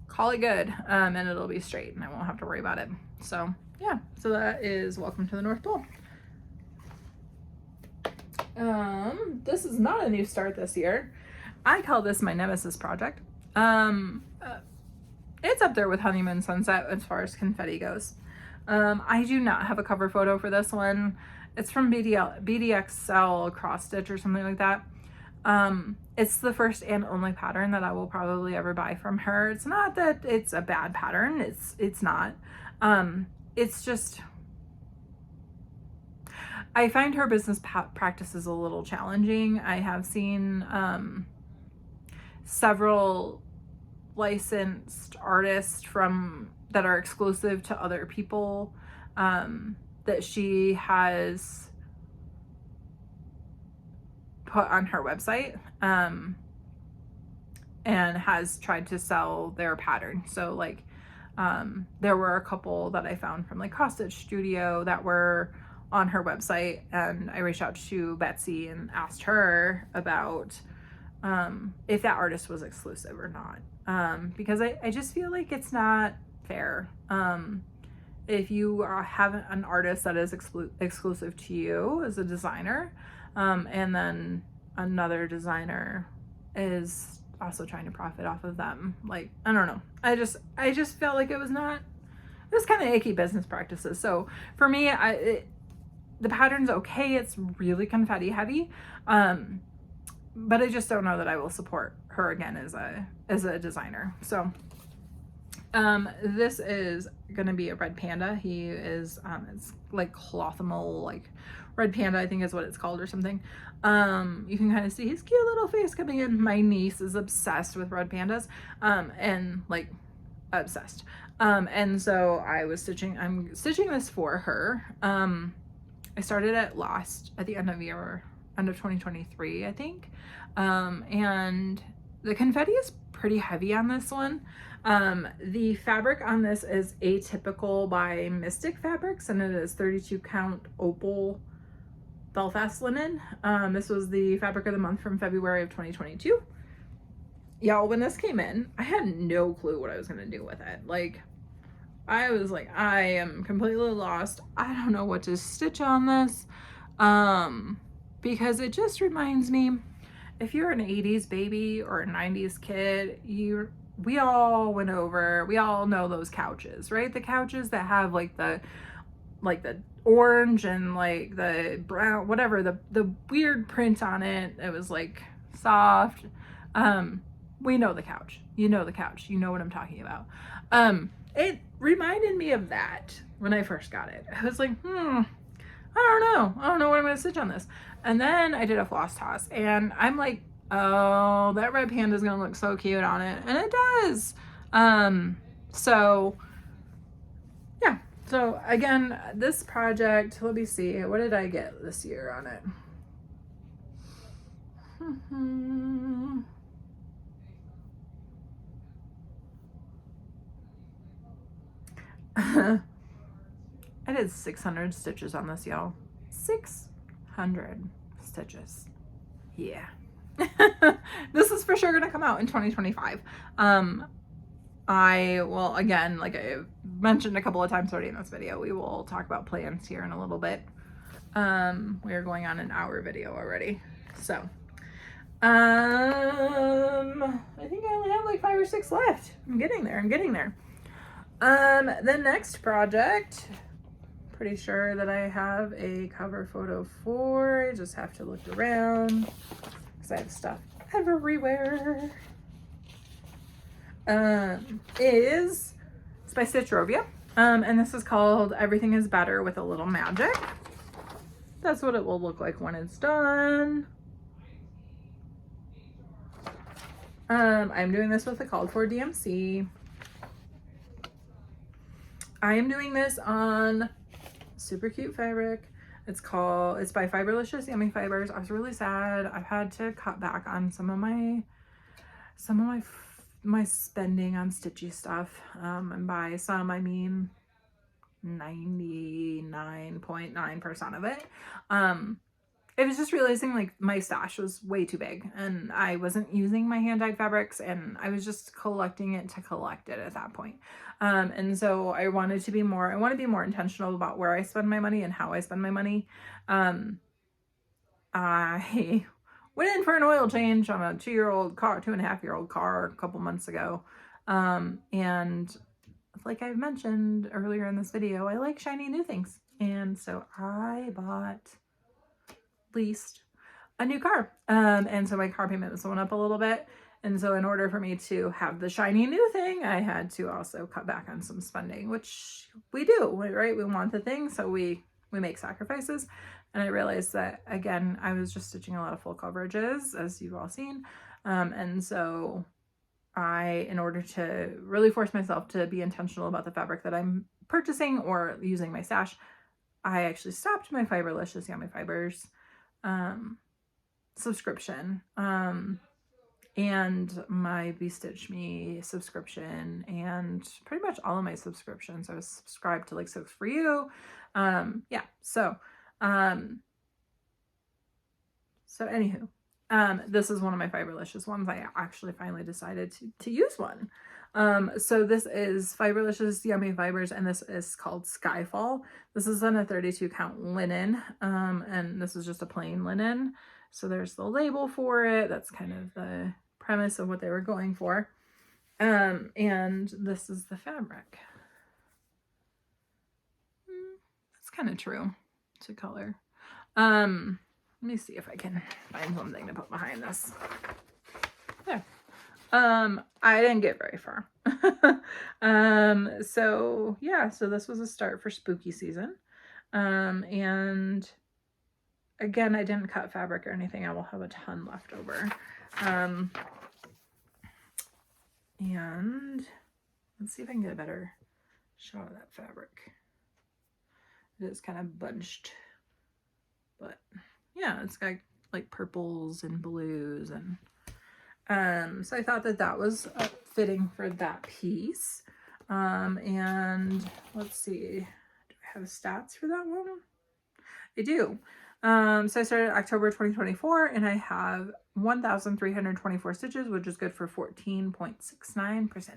Speaker 1: call it good, and it'll be straight and I won't have to worry about it. So yeah, so that is welcome to the North Pole. This is not a new start this year. I call this my nemesis project. It's up there with Honeymoon Sunset as far as confetti goes. I do not have a cover photo for this one. It's from BDXL cross stitch or something like that. It's the first and only pattern that I will probably ever buy from her. It's not that it's a bad pattern. It's not. It's just, I find her business practices a little challenging. I have seen several licensed artists that are exclusive to other people that she has put on her website, and has tried to sell their pattern. So like there were a couple that I found from like Cross Stitch Studio that were on her website, and I reached out to Betsy and asked her about if that artist was exclusive or not, because I just feel like it's not fair. If you have an artist that is exclusive to you as a designer, and then another designer is also trying to profit off of them, like, I don't know, I just felt like it was kind of icky business practices. So for me, the pattern's okay, it's really confetti heavy, but I just don't know that I will support her again as a designer. So this is gonna be a red panda. He is it's like clothimal, like red panda, I think is what it's called or something. You can kind of see his cute little face coming in. My niece is obsessed with red pandas, and like obsessed. And so I'm stitching this for her. I started it at the end of 2023, I think. And the confetti is pretty heavy on this one. The fabric on this is Atypical by Mystic Fabrics, and it is 32 count opal Belfast linen. This was the fabric of the month from February of 2022. Y'all, when this came in, I had no clue what I was gonna do with it. Like, I was like, I am completely lost. I don't know what to stitch on this, because it just reminds me, if you're an 80s baby or a 90s kid, we all know those couches, right? The couches that have like the orange and like the brown, whatever, the weird print on it. It was like soft. We know the couch. You know the couch. You know what I'm talking about. It reminded me of that when I first got it. I was like, I don't know what I'm going to stitch on this. And then I did a floss toss, and I'm like, oh, that red panda is going to look so cute on it. And it does. So yeah. So again, this project, let me see, what did I get this year on it? I did 600 stitches on this, y'all. 600 stitches. Yeah. This is for sure gonna come out in 2025. I will, again, like I mentioned a couple of times already in this video, we will talk about plans here in a little bit. We are going on an hour video already. So, I think I only have like 5 or 6 left. I'm getting there. The next project, pretty sure that I have a cover photo for. I just have to look around because I have stuff everywhere. It's by Stitchrovia. And this is called Everything is Better with a Little Magic. That's what it will look like when it's done. I'm doing this with the called for DMC. I am doing this on super cute fabric. It's by Fiberlicious Yummy Fibers. I was really sad. I've had to cut back on some of my spending on stitchy stuff. And by some, I mean 99.9% of it. I was just realizing like my stash was way too big and I wasn't using my hand-dyed fabrics, and I was just collecting it to collect it at that point. And so I want to be more intentional about where I spend my money and how I spend my money. I went in for an oil change on a 2.5-year-old car a couple months ago. And like I've mentioned earlier in this video, I like shiny new things. And so I leased a new car. And so my car payment was going up a little bit. And so in order for me to have the shiny new thing, I had to also cut back on some spending, which we do, right? We want the thing, so we make sacrifices. And I realized that, again, I was just stitching a lot of full coverages, as you've all seen. And so in order to really force myself to be intentional about the fabric that I'm purchasing or using my stash, I actually stopped my Fiberlicious Yummy Fibers subscription, and my Be Stitch Me subscription, and pretty much all of my subscriptions. I was subscribed to like Six for You. Yeah, so anywho, this is one of my Fiberlicious ones. I actually finally decided to use one. So this is Fiberlicious Yummy Fibers, and this is called Skyfall. This is in a 32 count linen, and this is just a plain linen. So there's the label for it. That's kind of the premise of what they were going for. And this is the fabric. That's kind of true to color. Let me see if I can find something to put behind this. There. I didn't get very far. So yeah, so this was a start for spooky season. And again, I didn't cut fabric or anything. I will have a ton left over. And let's see if I can get a better shot of that fabric. It is kind of bunched, but yeah, it's got like purples and blues, and so I thought that was fitting for that piece. And let's see, do I have stats for that one? I do. So I started October 2024, and I have 1,324 stitches, which is good for 14.69%.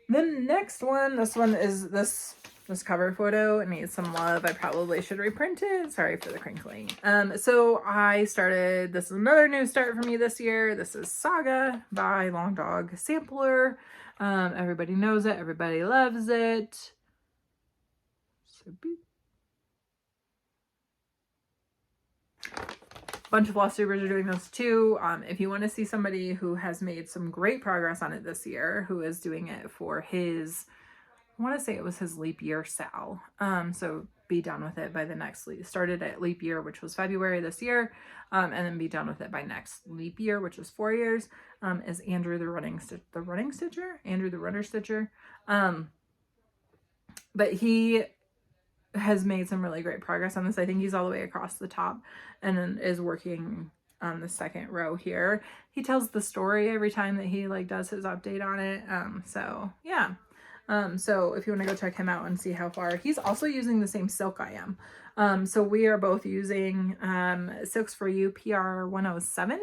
Speaker 1: The next one, this one is this cover photo. It needs some love. I probably should reprint it. Sorry for the crinkling. So I started, this is another new start for me this year. This is Saga by Long Dog Sampler. Everybody knows it. Everybody loves it. So beep. Bunch of Flosstubers are doing this too. If you want to see somebody who has made some great progress on it this year, who is doing it for his want to say it was his leap year sal. So be done with it by the next leap. Started at leap year, which was February this year, and then be done with it by next leap year, which was 4 years. Is Andrew the running stitcher? Andrew the runner stitcher. But he has made some really great progress on this. I think he's all the way across the top and then is working on the second row here. He tells the story every time that he like does his update on it. So yeah. So if you want to go check him out and see how far, he's also using the same silk I am. So we are both using Silks for You PR 107.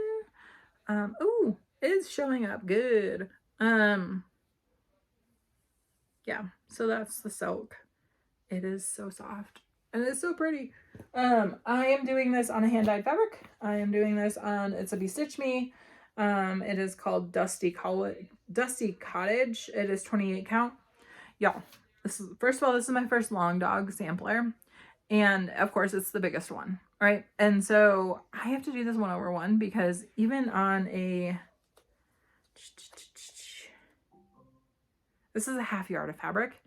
Speaker 1: Ooh, it's showing up good. Yeah, so that's the silk. It is so soft and it's so pretty. I am doing this on a hand-dyed fabric. I am doing this on, it's a Be Stitch Me. It is called Dusty Cottage. It is 28 count. Y'all, this is, first of all, this is my first long dog sampler. And of course it's the biggest one, right? And so I have to do this 1/1 because even on a, this is a half yard of fabric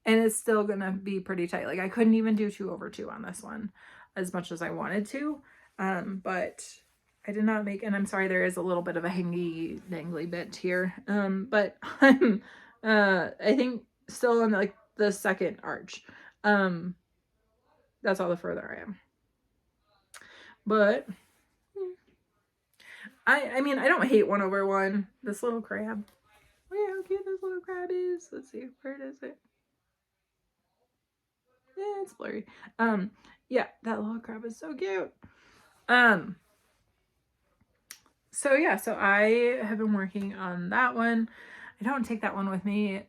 Speaker 1: and it's still gonna be pretty tight. Like I couldn't even do 2/2 on this one as much as I wanted to. But I did not make, and I'm sorry, there is a little bit of a hangy dangly bit here. But I'm, I think still on like the second arch. That's all the further I am. But I mean, I don't hate 1/1. This little crab. Look at how cute this little crab is. Let's see, where is it? Yeah, it's blurry. Yeah, that little crab is so cute. So yeah, so I have been working on that one. I don't take that one with me.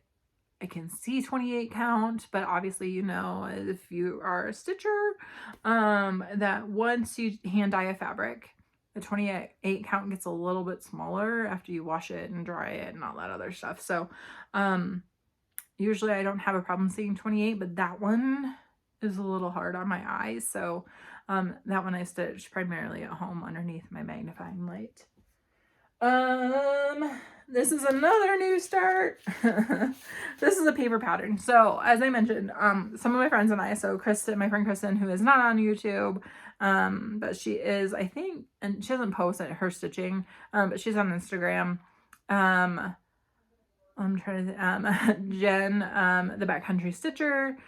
Speaker 1: I can see 28 count, but obviously, you know, if you are a stitcher, that once you hand dye a fabric, the 28 count gets a little bit smaller after you wash it and dry it and all that other stuff. So, usually I don't have a problem seeing 28, but that one is a little hard on my eyes. So, that one I stitched primarily at home underneath my magnifying light. This is another new start. This is a paper pattern. So as I mentioned, some of my friends and I, so Kristen, my friend Kristen, who is not on YouTube, but she is, I think, and she doesn't post her stitching, but she's on Instagram. I'm trying to, Jen, the Backcountry Stitcher.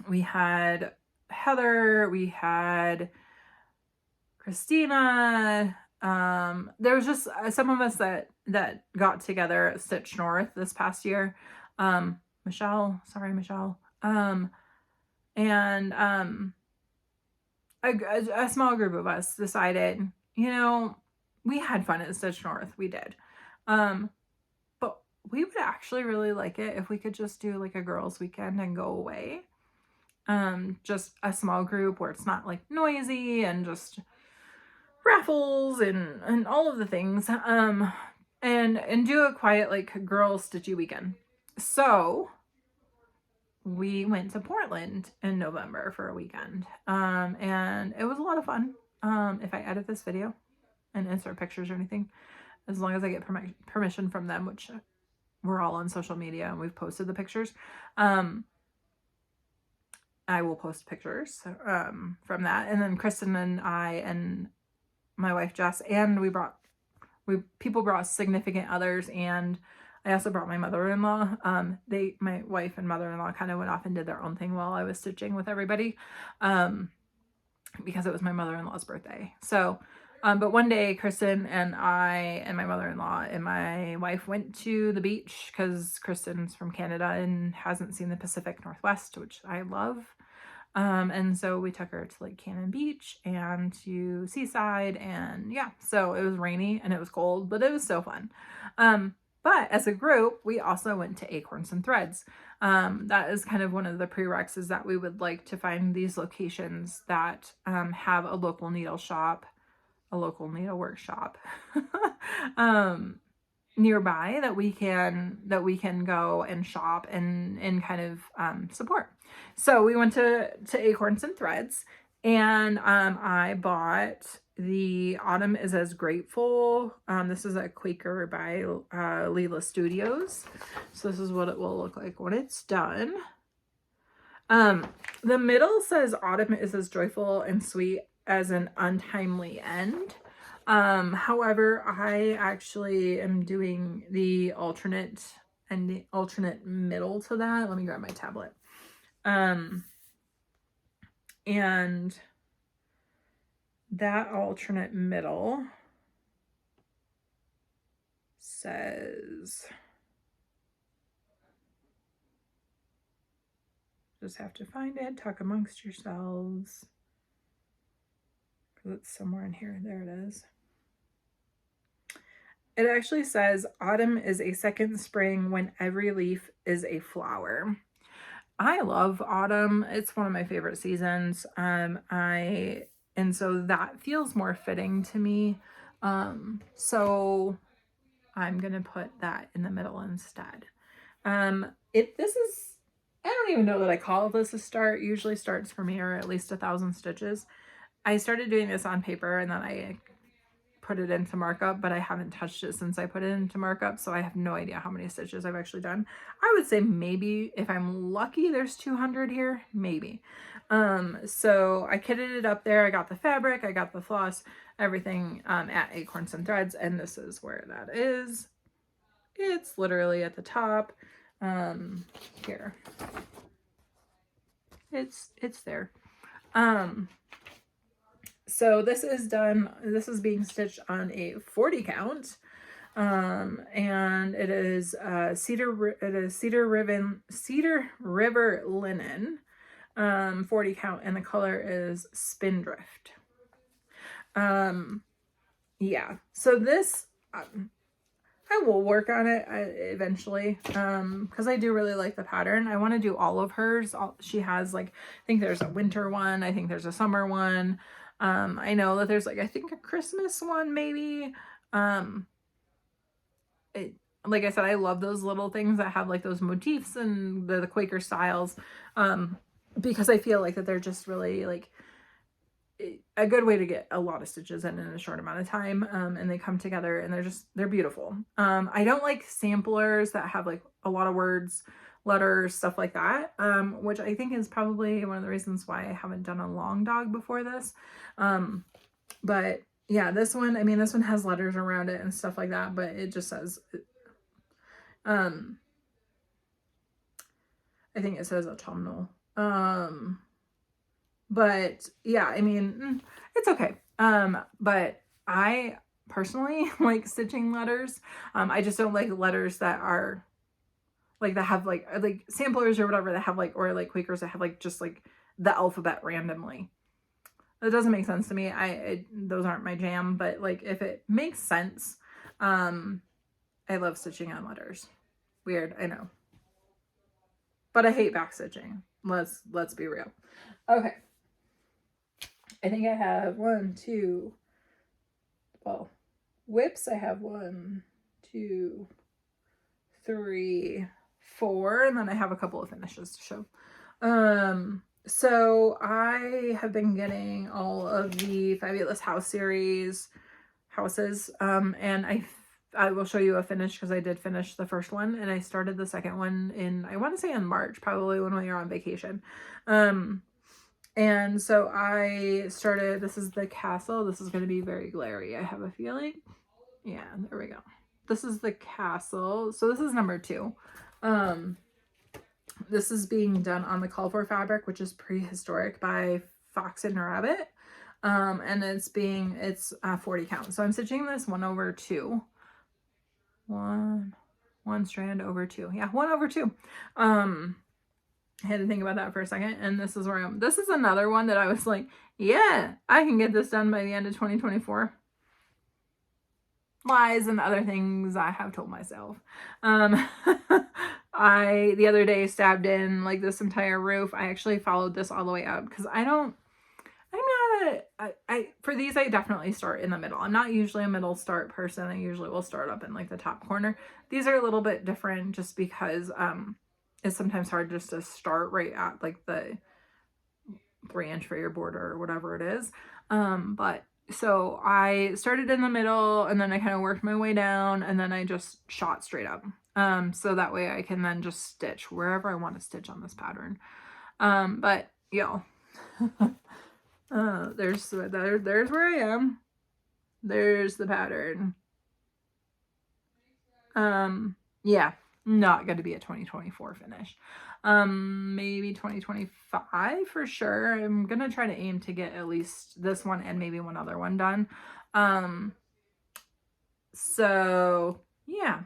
Speaker 1: We had Heather, we had Christina. There was just some of us that got together at Stitch North this past year. Michelle, and a small group of us decided, you know, we had fun at Stitch North. We did. But we would actually really like it if we could just do like a girls' weekend and go away. Just a small group where it's not like noisy and just raffles and all of the things, and do a quiet like girls stitchy weekend. So we went to Portland in November for a weekend, and it was a lot of fun. If I edit this video and insert pictures or anything, as long as I get permission from them, which we're all on social media and we've posted the pictures, I will post pictures from that. And then Kristen and I and my wife Jess, and people brought significant others, and I also brought my mother-in-law. My wife and mother-in-law kind of went off and did their own thing while I was stitching with everybody, because it was my mother-in-law's birthday. So, but one day Kristen and I and my mother-in-law and my wife went to the beach because Kristen's from Canada and hasn't seen the Pacific Northwest, which I love. And so we took her to like Cannon Beach and to Seaside, and yeah, so it was rainy and it was cold, but it was so fun. But as a group, we also went to Acorns and Threads. That is kind of one of the prereqs, is that we would like to find these locations that have a local needle shop, a local needlework shop nearby that we can go and shop and kind of support. So we went to Acorns and Threads, And I bought the Autumn is as Grateful. This is a Quaker by Leela Studios. So this is what it will look like when it's done. The middle says Autumn is as joyful and sweet as an untimely end. However, I actually am doing the alternate and the alternate middle to that. Let me grab my tablet. And that alternate middle says, just have to find it, talk amongst yourselves, because it's somewhere in here. There it is. It actually says, autumn is a second spring when every leaf is a flower. I love autumn. It's one of my favorite seasons. And so that feels more fitting to me. So I'm going to put that in the middle instead. This is, I don't even know that I call this a start. Usually starts for me are at least 1,000 stitches. I started doing this on paper and then I put it into markup, but I haven't touched it since I put it into markup, so I have no idea how many stitches I've actually done. I would say maybe, if I'm lucky, there's 200 here, maybe. So I kitted it up there. I got the fabric, I got the floss, everything at Acorns and Threads, and this is where that is. It's literally at the top. Here. It's there. So this is done, this is being stitched on a 40 count. And it is Cedar River linen, 40 count, and the color is Spindrift. Yeah, so this, I will work on it eventually, because I do really like the pattern. I want to do all of hers. She has, like, I think there's a winter one, I think there's a summer one. I know that there's, like, I think a Christmas one, maybe. Like I said, I love those little things that have, like, those motifs and the Quaker styles, because I feel like that they're just really, like, a good way to get a lot of stitches in a short amount of time, and they come together and they're beautiful. I don't like samplers that have, like, a lot of words, letters, stuff like that, which I think is probably one of the reasons why I haven't done a long dog before this. But yeah, this one, I mean, this one has letters around it and stuff like that, but it just says, I think it says autumnal. But yeah, I mean, it's okay. But I personally like stitching letters. I just don't like letters that are like, that have like samplers or whatever that have, like, or like Quakers that have, like, just, like, the alphabet randomly. That doesn't make sense to me. Those aren't my jam, but, like, if it makes sense, I love stitching on letters. Weird, I know. But I hate back stitching. Let's be real. Okay. I think I have WIPs. I have 1, 2, 3, 4, and then I have a couple of finishes to show. So I have been getting all of the Fabulous House series houses, and I will show you a finish because I did finish the first one, and I started the second one in, I want to say in March, probably when we were on vacation. And so I started, this is the castle. This is going to be very glary, I have a feeling. Yeah, there we go. This is the castle. So this is number 2. This is being done on the Call for fabric, which is Prehistoric by Fox and Rabbit. And it's 40 count. So I'm stitching this 1/2. One strand over 2. Yeah, 1/2. I had to think about that for a second, and this is where this is another one that I was like, yeah, I can get this done by the end of 2024. Lies and other things I have told myself. I, the other day, stabbed in, like, this entire roof. I actually followed this all the way up because for these, I definitely start in the middle. I'm not usually a middle start person. I usually will start up in, like, the top corner. These are a little bit different just because, it's sometimes hard just to start right at, like, 3-inch for your border or whatever it is. But so I started in the middle and then I kind of worked my way down and then I just shot straight up. So that way I can then just stitch wherever I want to stitch on this pattern. But y'all, there's where I am. There's the pattern. Yeah, not going to be a 2024 finish. Maybe 2025 for sure. I'm gonna try to aim to get at least this one and maybe one other one done. So yeah,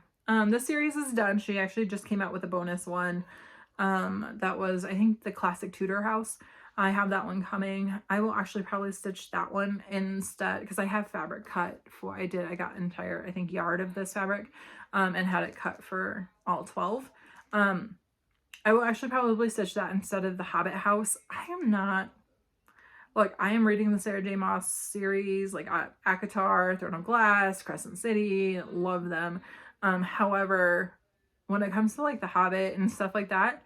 Speaker 1: this series is done. She actually just came out with a bonus one. That was, I think, the classic Tudor house. I have that one coming. I will actually probably stitch that one instead because I have fabric cut for, I got entire, I think, yard of this fabric, and had it cut for all 12. I will actually probably stitch that instead of the Hobbit house. I am reading the Sarah J Maas series, like ACOTAR, Throne of Glass, Crescent City, love them. However, when it comes to like the Hobbit and stuff like that,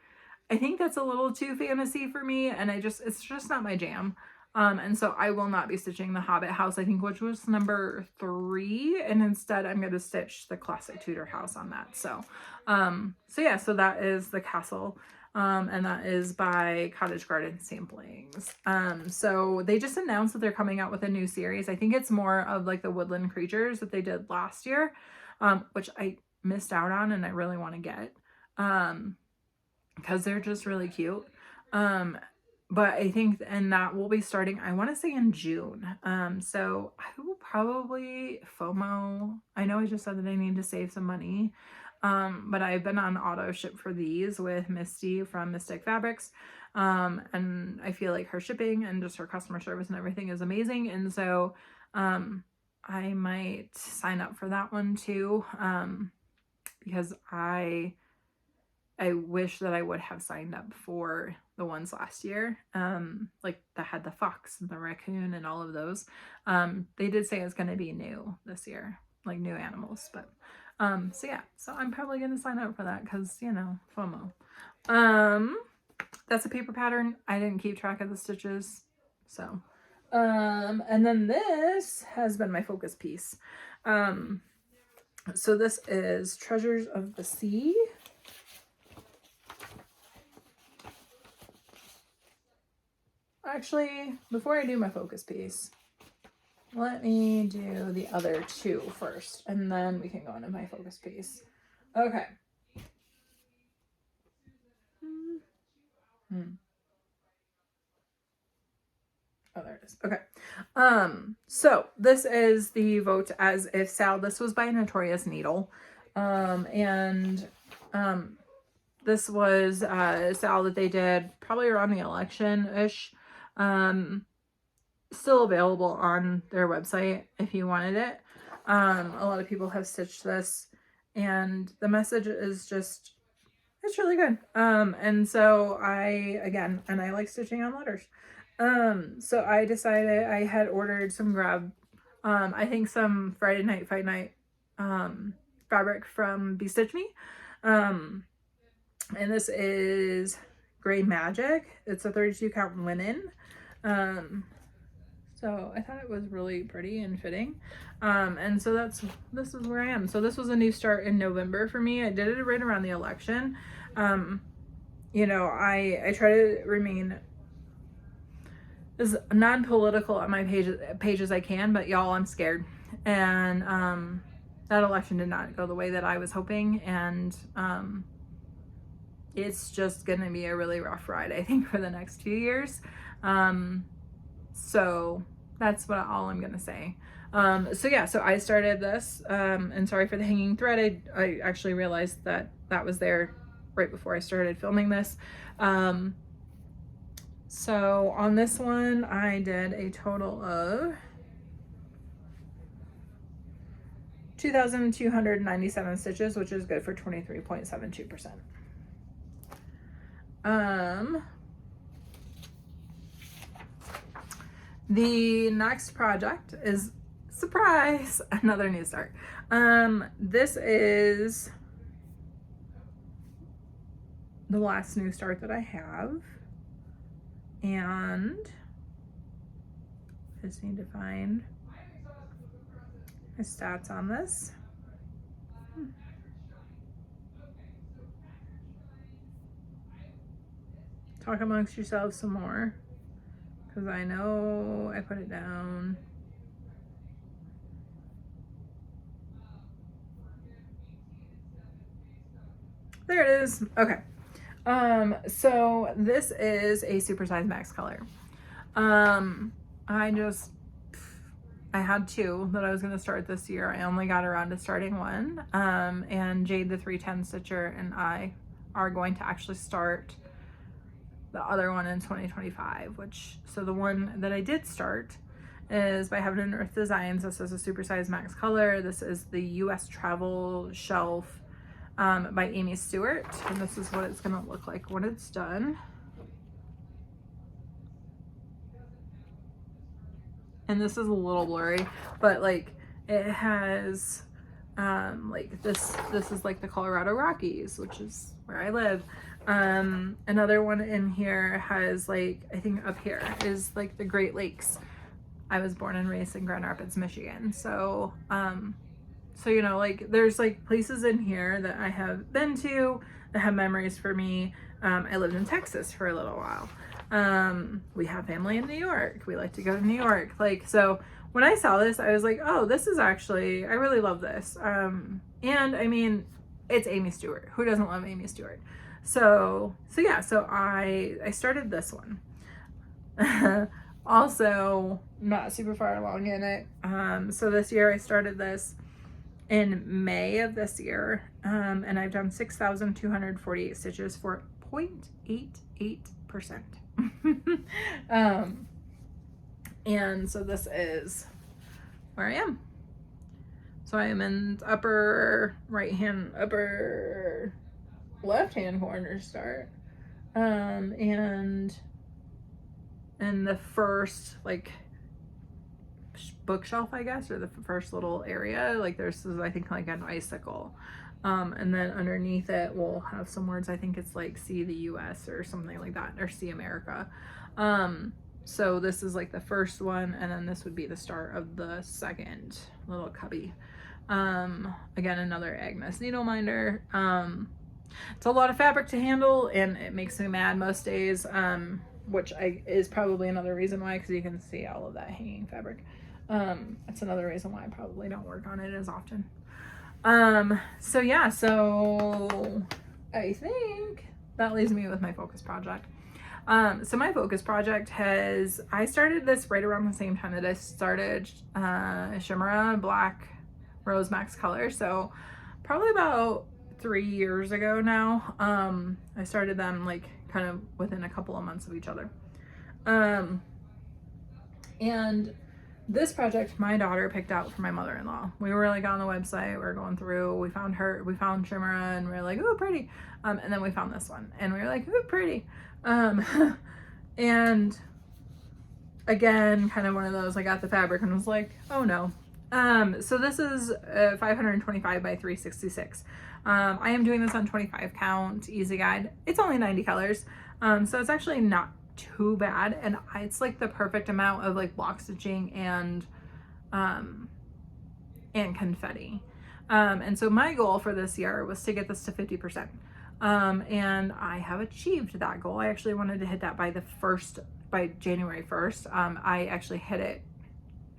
Speaker 1: I think that's a little too fantasy for me, and it's just not my jam. And so I will not be stitching the Hobbit house, I think, which was number 3, and instead I'm going to stitch the classic Tudor house on that. So yeah, so that is the castle, and that is by Cottage Garden Samplings. So they just announced that they're coming out with a new series. I think it's more of like the woodland creatures that they did last year, which I missed out on and I really want to get, because they're just really cute. But I think, and that will be starting, I want to say in June. So I will probably FOMO. I know I just said that I need to save some money. But I've been on auto ship for these with Misty from Mystic Fabrics. And I feel like her shipping and just her customer service and everything is amazing. And so, I might sign up for that one too. Because I wish that I would have signed up for the ones last year, like that had the fox and the raccoon and all of those. They did say it's going to be new this year, like new animals, but so yeah, so I'm probably going to sign up for that because, you know, FOMO. That's a paper pattern. I didn't keep track of the stitches, so and then this has been my focus piece. So this is Treasures of the Sea. Actually, before I do my focus piece, let me do the other 2 first, and then we can go into my focus piece. Okay. Oh, there it is. Okay. So this is the Vote As If Sal. This was by Notorious Needle. This was a sal that they did probably around the election-ish. Still available on their website if you wanted it. A lot of people have stitched this, and the message is just, it's really good. And so I like stitching on letters. So I decided, I had ordered some I think some Friday Night Fight Night fabric from Bestitch Me. And this is Gray Magic. It's a 32 count linen. So I thought it was really pretty and fitting. And so this is where I am. So this was a new start in November for me. I did it right around the election. You know, I try to remain as non-political on my page as I can, but y'all, I'm scared. And that election did not go the way that I was hoping, and it's just gonna be a really rough ride, I think, for the next few years. So that's all I'm gonna say. So yeah, so I started this, and sorry for the hanging thread. I actually realized that was there right before I started filming this. So on this one, I did a total of 2,297 stitches, which is good for 23.72%. The next project is, surprise, another new start. This is the last new start that I have. And I just need to find my stats on this. Talk amongst yourselves some more, because I know I put it down. There it is. Okay. So this is a supersized max color. I had two that I was going to start this year. I only got around to starting one. And Jade, the 310 stitcher, and I are going to actually start the other one in 2025, so the one that I did start is by Heaven and Earth Designs. This is a supersized max color. This is the US Travel Shelf by Amy Stewart, and this is what it's going to look like when it's done. And this is a little blurry, but like it has like this is like the Colorado Rockies, which is where I live. Another one in here has like, I think up here is like the Great Lakes. I was born and raised in Grand Rapids, Michigan. So, you know, like there's like places in here that I have been to that have memories for me. I lived in Texas for a little while. We have family in New York. We like to go to New York. Like, so when I saw this, I was like, oh, this is actually, I really love this. And I mean, it's Amy Stewart. Who doesn't love Amy Stewart? So yeah, so I started this one. Also not super far along in it. So this year I started this in May of this year. And I've done 6,248 stitches for 0.88%. And so this is where I am. So I am in the upper right hand, upper left hand corner start, and in the first like bookshelf, I guess, or the first little area, like there's I think like an icicle, and then underneath it we'll have some words. I think it's like see the US or something like that, or see America. So this is like the first one, and then this would be the start of the second little cubby. Again, another Agnes needle minder. It's a lot of fabric to handle, and it makes me mad most days, which is probably another reason why, because you can see all of that hanging fabric. That's another reason why I probably don't work on it as often. So yeah, so I think that leaves me with my focus project. So my focus project I started this right around the same time that I started Chimera Black Rose Max Color. So probably about 3 years ago now. I started them like kind of within a couple of months of each other. And this project my daughter picked out for my mother-in-law. We were like on the website, we were going through, we found Chimera, and we were like, oh, pretty. And then we found this one and we were like, oh, pretty. And again, kind of one of those, I got the fabric and was like, oh no. So this is 525 by 366. I am doing this on 25 count easy guide. It's only 90 colors. So it's actually not too bad. And it's like the perfect amount of like block stitching and confetti. And so my goal for this year was to get this to 50%. And I have achieved that goal. I actually wanted to hit that by January 1st. I actually hit it,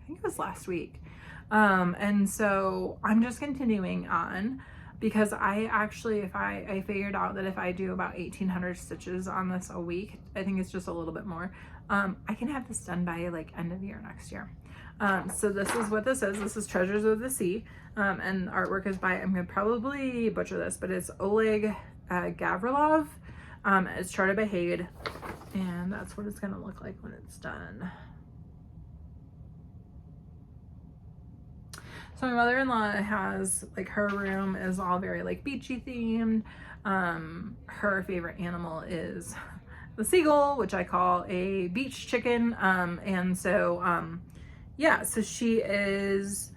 Speaker 1: I think it was last week. And so I'm just continuing on, because I actually, I figured out that if I do about 1,800 stitches on this a week, I think it's just a little bit more, I can have this done by like end of year next year. So this is what this is. This is Treasures of the Sea. And artwork is by, I'm gonna probably butcher this, but it's Oleg Gavrilov. It's charted by Haid, and that's what it's gonna look like when it's done. So my mother-in-law has, like, her room is all very like beachy themed. Her favorite animal is the seagull, which I call a beach chicken. And so yeah, so she is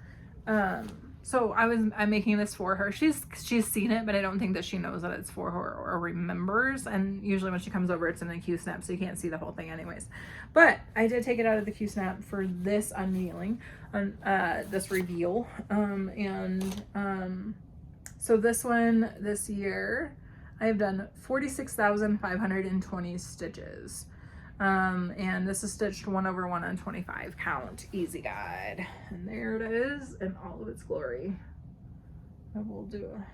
Speaker 1: so I'm making this for her. She's seen it, but I don't think that she knows that it's for her or remembers. And usually when she comes over, it's in a Q-snap, so you can't see the whole thing anyways. But I did take it out of the Q-snap for this unveiling, this reveal. So this one, this year, I have done 46,520 stitches. And this is stitched 1/1 on 25 count, easy guide. And there it is in all of its glory. And we'll do a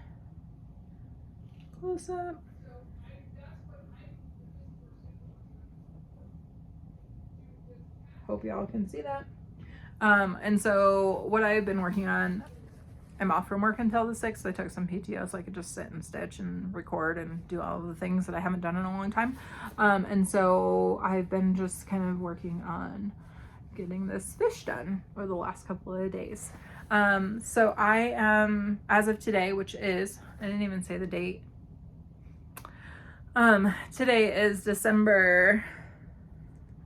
Speaker 1: close up. Hope y'all can see that. And so what I've been working on, I'm off from work until the 6th. I took some PTO so I could just sit and stitch and record and do all of the things that I haven't done in a long time. And so I've been just kind of working on getting this fish done over the last couple of days. So I am, as of today, which is, I didn't even say the date. Today is December,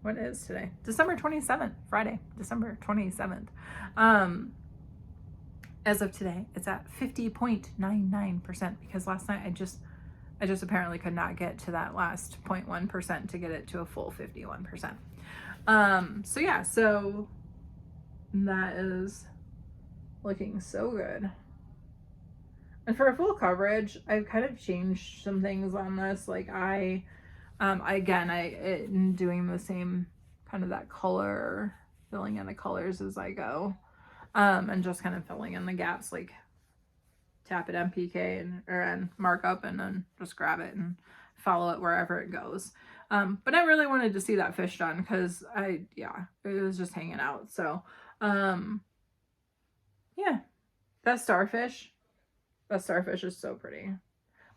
Speaker 1: what is today? December 27th, Friday, December 27th. As of today, it's at 50.99% because last night I just apparently could not get to that last 0.1% to get it to a full 51%. So yeah, so that is looking so good. And for a full coverage, I've kind of changed some things on this. Like I doing the same kind of that color, filling in the colors as I go. And just kind of filling in the gaps, like tap it MPK and markup and then just grab it and follow it wherever it goes. But I really wanted to see that fish done because it was just hanging out. So, yeah, that starfish is so pretty.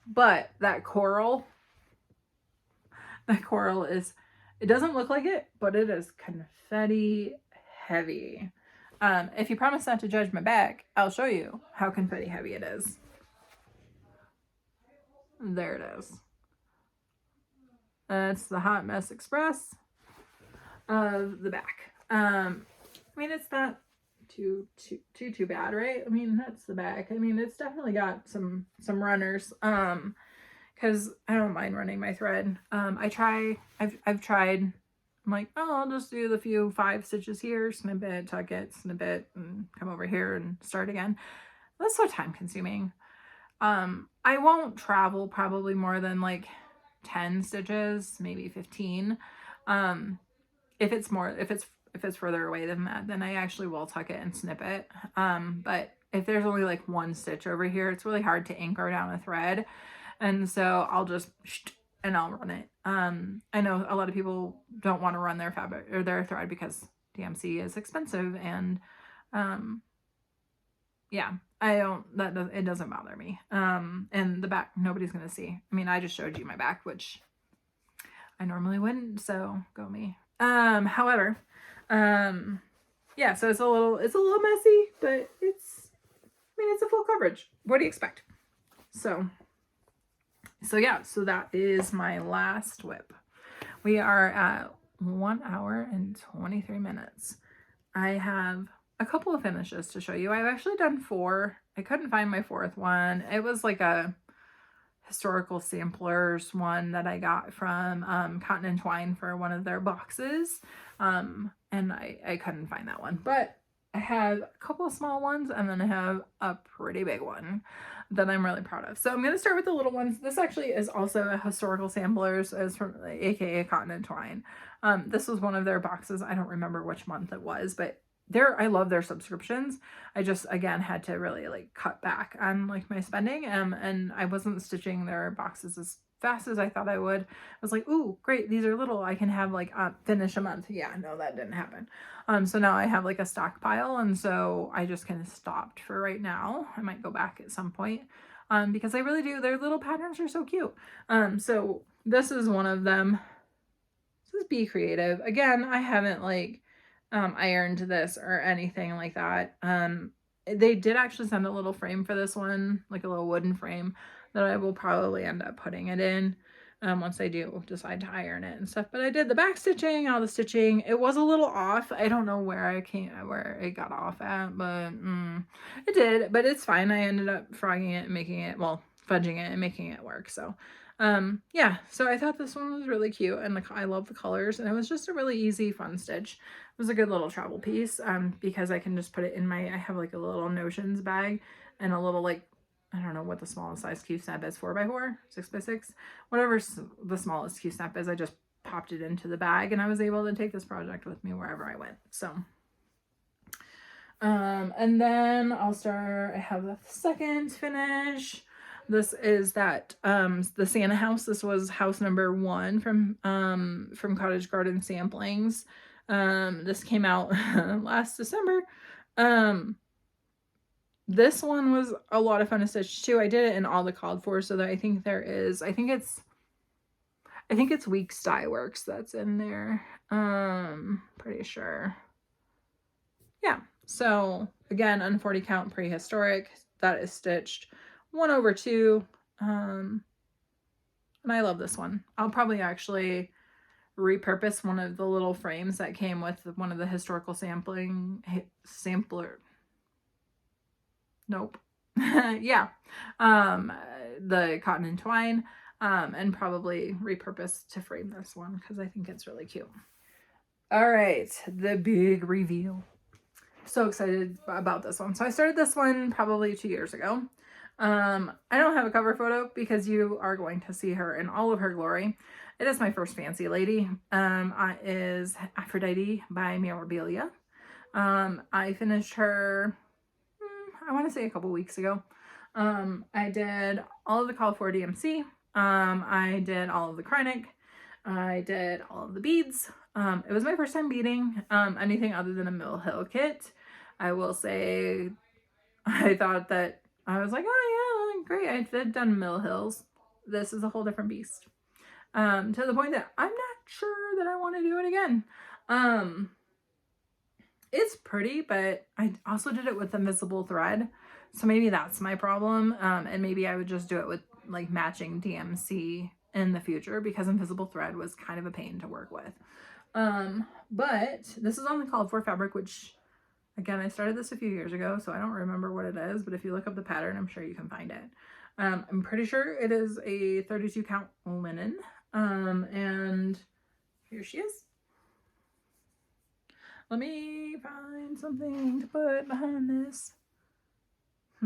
Speaker 1: But that coral is, it doesn't look like it, but it is confetti heavy. If you promise not to judge my back, I'll show you how confetti heavy it is. There it is. That's the Hot Mess Express of the back. I mean, it's not too bad, right? I mean, that's the back. I mean, it's definitely got some runners. Because I don't mind running my thread. I've tried. I'm like, oh, I'll just do the few 5 stitches here, snip it, tuck it, snip it, and come over here and start again. That's so time consuming. I won't travel probably more than like 10 stitches, maybe 15. If it's further away than that, then I actually will tuck it and snip it. But if there's only like 1 stitch over here, it's really hard to anchor down a thread. And so I'll just and I'll run it. I know a lot of people don't want to run their fabric or their thread because DMC is expensive, and yeah, it doesn't bother me. And the back, nobody's gonna see. I mean, I just showed you my back, which I normally wouldn't, so go me. However, yeah, so it's a little messy, but it's a full coverage. What do you expect? So yeah, so that is my last WIP. We are at 1 hour and 23 minutes. I have a couple of finishes to show you. I've actually done 4. I couldn't find my 4th one. It was like a historical samplers one that I got from Cotton and Twine for one of their boxes. And I couldn't find that one. But I have a couple of small ones, and then I have a pretty big one that I'm really proud of. So I'm going to start with the little ones. This actually is also a historical samplers, as from aka Cotton and Twine. This was one of their boxes. I don't remember which month it was, but I love their subscriptions. I just, again, had to really like cut back on like my spending, and I wasn't stitching their boxes as fast as I thought I would. I was like, ooh, great, these are little, I can have like finish a month. Yeah, no, that didn't happen. So now I have like a stockpile, and so I just kind of stopped for right now. I might go back at some point because I really do, their little patterns are so cute. So this is one of them. This is Be Creative. Again, I haven't like ironed this or anything like that. They did actually send a little frame for this one, like a little wooden frame that I will probably end up putting it in. once I do decide to iron it and stuff. But I did the back stitching, all the stitching. It was a little off. I don't know where it got off at, but it did. But it's fine. I ended up frogging it and making it, well, fudging it and making it work. So yeah, so I thought this one was really cute, and I love the colors, and it was just a really easy, fun stitch. It was a good little travel piece, because I can just put it in I have like a little notions bag and a little, like, I don't know what the smallest size Q-snap is, 4x4, 6x6, whatever the smallest Q-snap is. I just popped it into the bag, and I was able to take this project with me wherever I went. So and then I have the second finish. This is that the Santa house. This was house number 1 from Cottage Garden Samplings. This came out last December. This one was a lot of fun to stitch too. I did it in all the called for, so that I think it's Weeks Dye Works that's in there. Pretty sure. Yeah. So again, on 40 count prehistoric, that is stitched 1/2. And I love this one. I'll probably actually repurpose one of the little frames that came with one of the historical sampler. Nope. Yeah. The cotton and twine, and probably repurpose to frame this one because I think it's really cute. All right, the big reveal. So excited about this one. So I started this one probably 2 years ago. I don't have a cover photo because you are going to see her in all of her glory. It is my first fancy lady. Is Aphrodite by Memorabilia. I finished her, I want to say a couple weeks ago. I did all of the call for DMC. I did all of the Krynic. I did all of the beads. It was my first time beading anything other than a Mill Hill kit. I will say I thought that I was like, oh yeah, great. I've done Mill Hills. This is a whole different beast. To the point that I'm not sure that I want to do it again. It's pretty, but I also did it with invisible thread. So maybe that's my problem. And maybe I would just do it with like matching DMC in the future because invisible thread was kind of a pain to work with. But this is on the called for fabric, which again, I started this a few years ago, so I don't remember what it is, but if you look up the pattern, I'm sure you can find it. I'm pretty sure it is a 32 count linen. And here she is. Let me find something to put behind this. I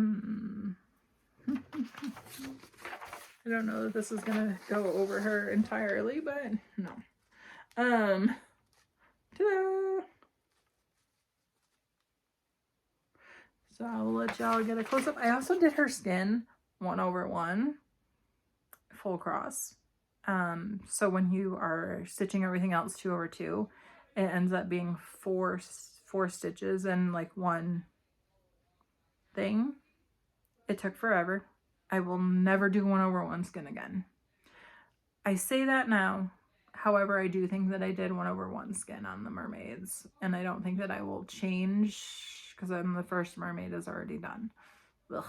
Speaker 1: don't know that this is gonna go over her entirely, but no. Ta-da! So I'll let y'all get a close-up. I also did her skin 1/1 full cross. So when you are stitching everything else 2/2, it ends up being four stitches and like one thing. It took forever. I will never do 1/1 skin again. I say that now. However, I do think that I did 1/1 skin on the Mermaids, and I don't think that I will change because then the first mermaid is already done. Ugh.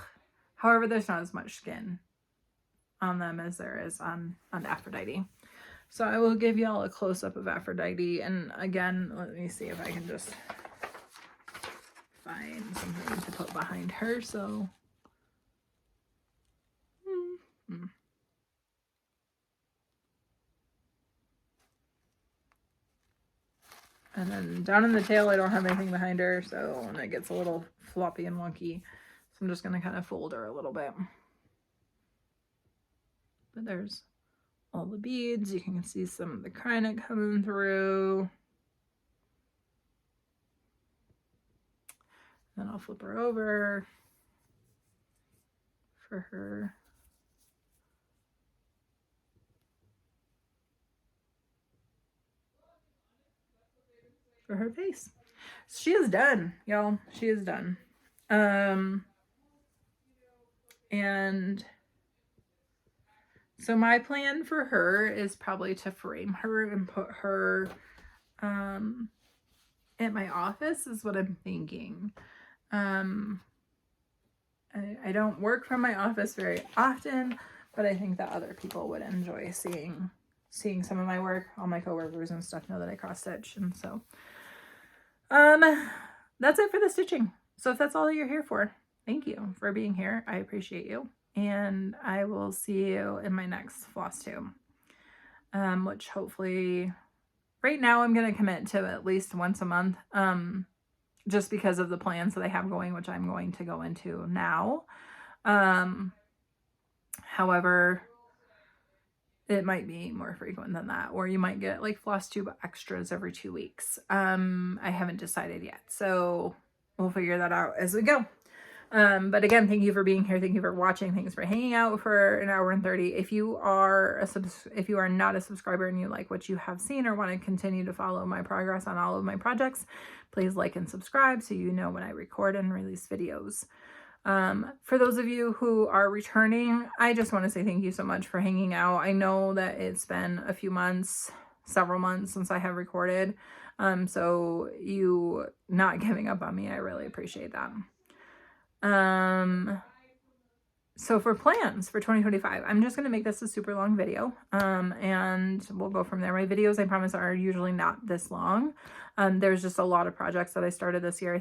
Speaker 1: However, there's not as much skin on them as there is on Aphrodite. So I will give y'all a close-up of Aphrodite, and again, let me see if I can just find something to put behind her. So and then down in the tail, I don't have anything behind her, so when it gets a little floppy and wonky, so I'm just going to kind of fold her a little bit. But there's all the beads. You can see some of the Krynic coming through. Then I'll flip her over for her. For her face. She is done, y'all. She is done. And so my plan for her is probably to frame her and put her at my office is what I'm thinking. I don't work from my office very often, but I think that other people would enjoy seeing some of my work. All my coworkers and stuff know that I cross stitch, and so that's it for the stitching. So if that's all that you're here for, thank you for being here. I appreciate you, and I will see you in my next Flosstube, which hopefully right now I'm going to commit to at least once a month, just because of the plans that I have going, which I'm going to go into now. However, it might be more frequent than that, or you might get like Flosstube extras every 2 weeks. I haven't decided yet, so we'll figure that out as we go. But again, thank you for being here. Thank you for watching. Thanks for hanging out for an hour and 30. If you are not a subscriber and you like what you have seen or want to continue to follow my progress on all of my projects, please like and subscribe so you know when I record and release videos. For those of you who are returning, I just want to say thank you so much for hanging out. I know that it's been a few months, several months since I have recorded. So you not giving up on me, I really appreciate that. So for plans for 2025, I'm just going to make this a super long video, and we'll go from there. My videos, I promise, are usually not this long. There's just a lot of projects that I started this year. I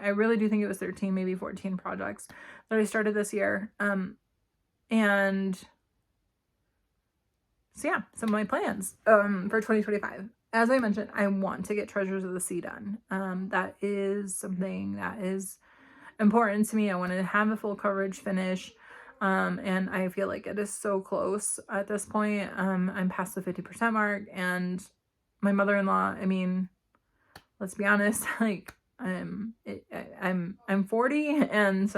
Speaker 1: really do think it was 13, maybe 14 projects that I started this year. And so yeah, some of my plans, for 2025. As I mentioned, I want to get Treasures of the Sea done. That is something that is important to me. I want to have a full coverage finish, and I feel like it is so close at this point. I'm past the 50% mark, and my mother-in-law, I mean, let's be honest, like I'm 40, and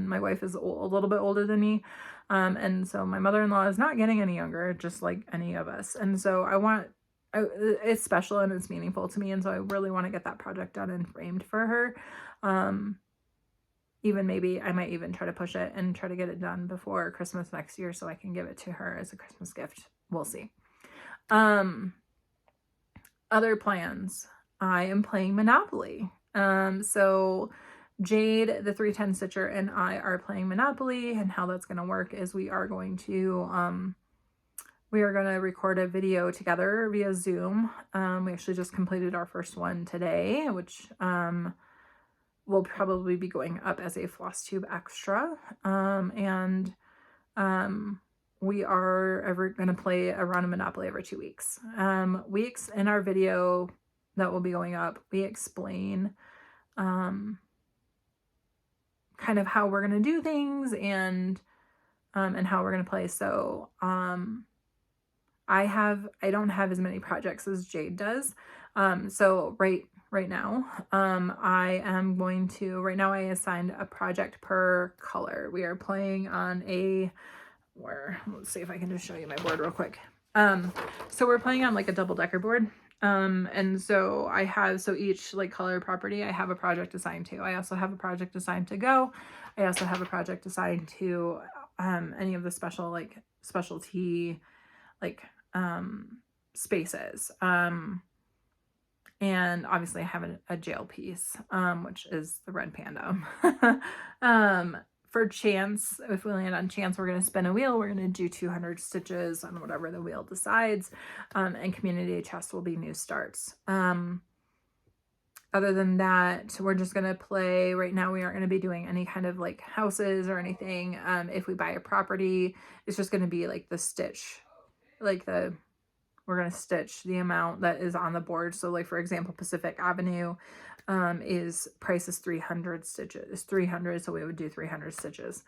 Speaker 1: my wife is a little bit older than me, and so my mother-in-law is not getting any younger, just like any of us, and so it's special and it's meaningful to me, and so I really want to get that project done and framed for her. Even maybe I might even try to push it and try to get it done before Christmas next year so I can give it to her as a Christmas gift. We'll see. Other plans. I am playing Monopoly. So Jade, the 310 Stitcher, and I are playing Monopoly, and how that's going to work is we are going to record a video together via Zoom. We actually just completed our first one today, which will probably be going up as a Flosstube extra. We are going to play a round of Monopoly every 2 weeks. In our video that will be going up, we explain kind of how we're going to do things and how we're going to play. So I don't have as many projects as Jade does. So right now, I assigned a project per color. We are playing on let's see if I can just show you my board real quick. So we're playing on like a double-decker board. And so each like color property, I have a project assigned to. I also have a project assigned to Go. I also have a project assigned to, any of the specialty, like, spaces. And obviously I have a jail piece, which is the red panda. For chance, if we land on chance, we're going to spin a wheel. We're going to do 200 stitches on whatever the wheel decides. And community chest will be new starts. Other than that, we're just going to play. Right now, we aren't going to be doing any kind of like houses or anything. If we buy a property, it's just going to be like the stitch, we're going to stitch the amount that is on the board. So like, for example, Pacific Avenue price is 300 stitches, 300. So we would do 300 stitches.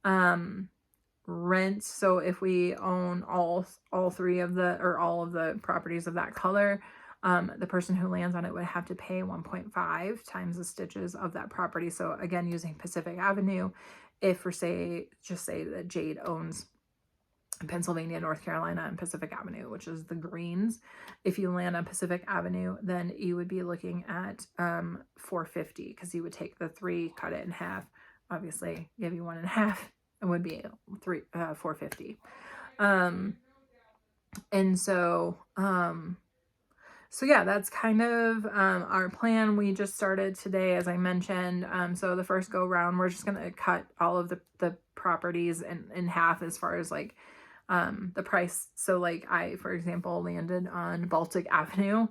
Speaker 1: Rent. So if we own all three of all of the properties of that color, the person who lands on it would have to pay 1.5 times the stitches of that property. So again, using Pacific Avenue, if just say that Jade owns Pennsylvania, North Carolina, and Pacific Avenue, which is the greens. If you land on Pacific Avenue, then you would be looking at $450, because you would take the 3, cut it in half, obviously give you 1.5, it would be $450. And so So yeah, that's kind of our plan. We just started today, as I mentioned. So the first go round, we're just gonna cut all of the properties in half as far as like the price. So like I, for example, landed on Baltic Avenue,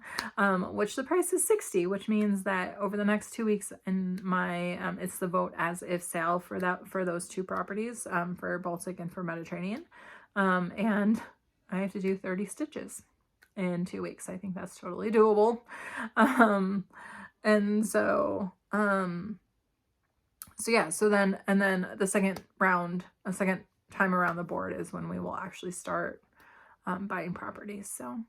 Speaker 1: which the price is 60, which means that over the next 2 weeks in my, it's the vote as if sale for those two properties, for Baltic and for Mediterranean. And I have to do 30 stitches in 2 weeks. I think that's totally doable. And so, so yeah, so then, and then the second round, a second time around the board is when we will actually start buying properties. So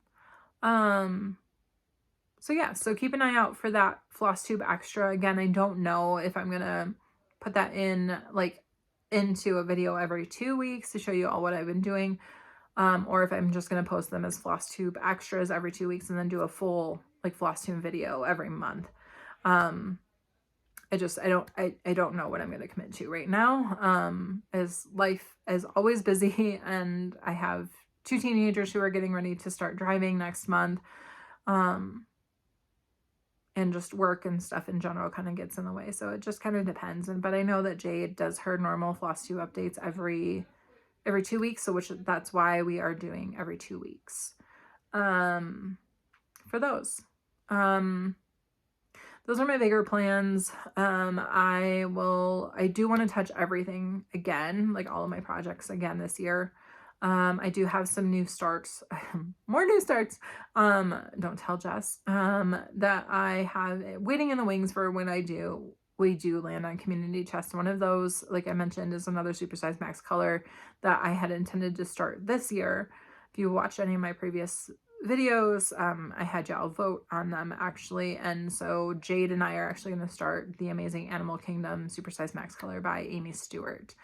Speaker 1: yeah, so keep an eye out for that Flosstube extra. Again, I don't know if I'm gonna put that in like into a video every 2 weeks to show you all what I've been doing, or if I'm just gonna post them as Flosstube extras every 2 weeks and then do a full like Flosstube video every month. I don't know what I'm going to commit to right now. As life is always busy, and I have 2 teenagers who are getting ready to start driving next month. And just work and stuff in general kind of gets in the way. So it just kind of depends. But I know that Jade does her normal Flosstube updates every 2 weeks. So that's why we are doing every 2 weeks, for those. Those are my bigger plans. I do want to touch everything again, like all of my projects again this year. I do have some new starts, more new starts, don't tell Jess, that I have waiting in the wings for when we do land on community chest. One of those, like I mentioned, is another supersized max color that I had intended to start this year. If you watched any of my previous videos, I had y'all vote on them actually, and so Jade and I are actually going to start the Amazing Animal Kingdom Supersize Max Color by Amy Stewart.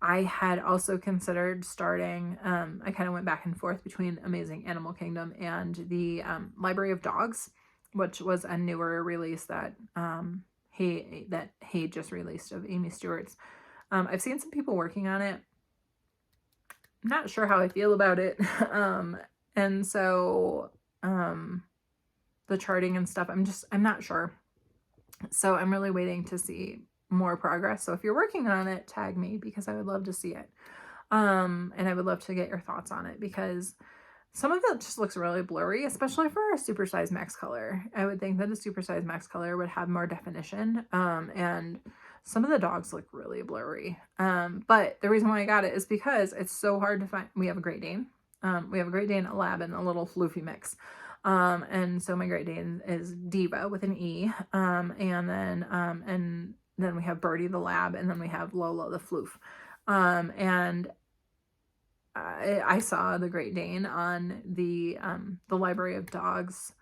Speaker 1: I had also considered starting, I kind of went back and forth between Amazing Animal Kingdom and the Library of Dogs, which was a newer release that he just released of Amy Stewart's. I've seen some people working on it. I'm not sure how I feel about it. And so, the charting and stuff, I'm not sure. So I'm really waiting to see more progress. So if you're working on it, tag me, because I would love to see it. And I would love to get your thoughts on it, because some of it just looks really blurry, especially for a supersized max color. I would think that a supersized max color would have more definition. And some of the dogs look really blurry. But the reason why I got it is because it's so hard to find. We have a Great Dane. We have a Great Dane, a Lab, and a little floofy mix. And so my Great Dane is Diva with an E. And then we have Birdie the Lab, and then we have Lola the Floof. And I saw the Great Dane on the Library of Dogs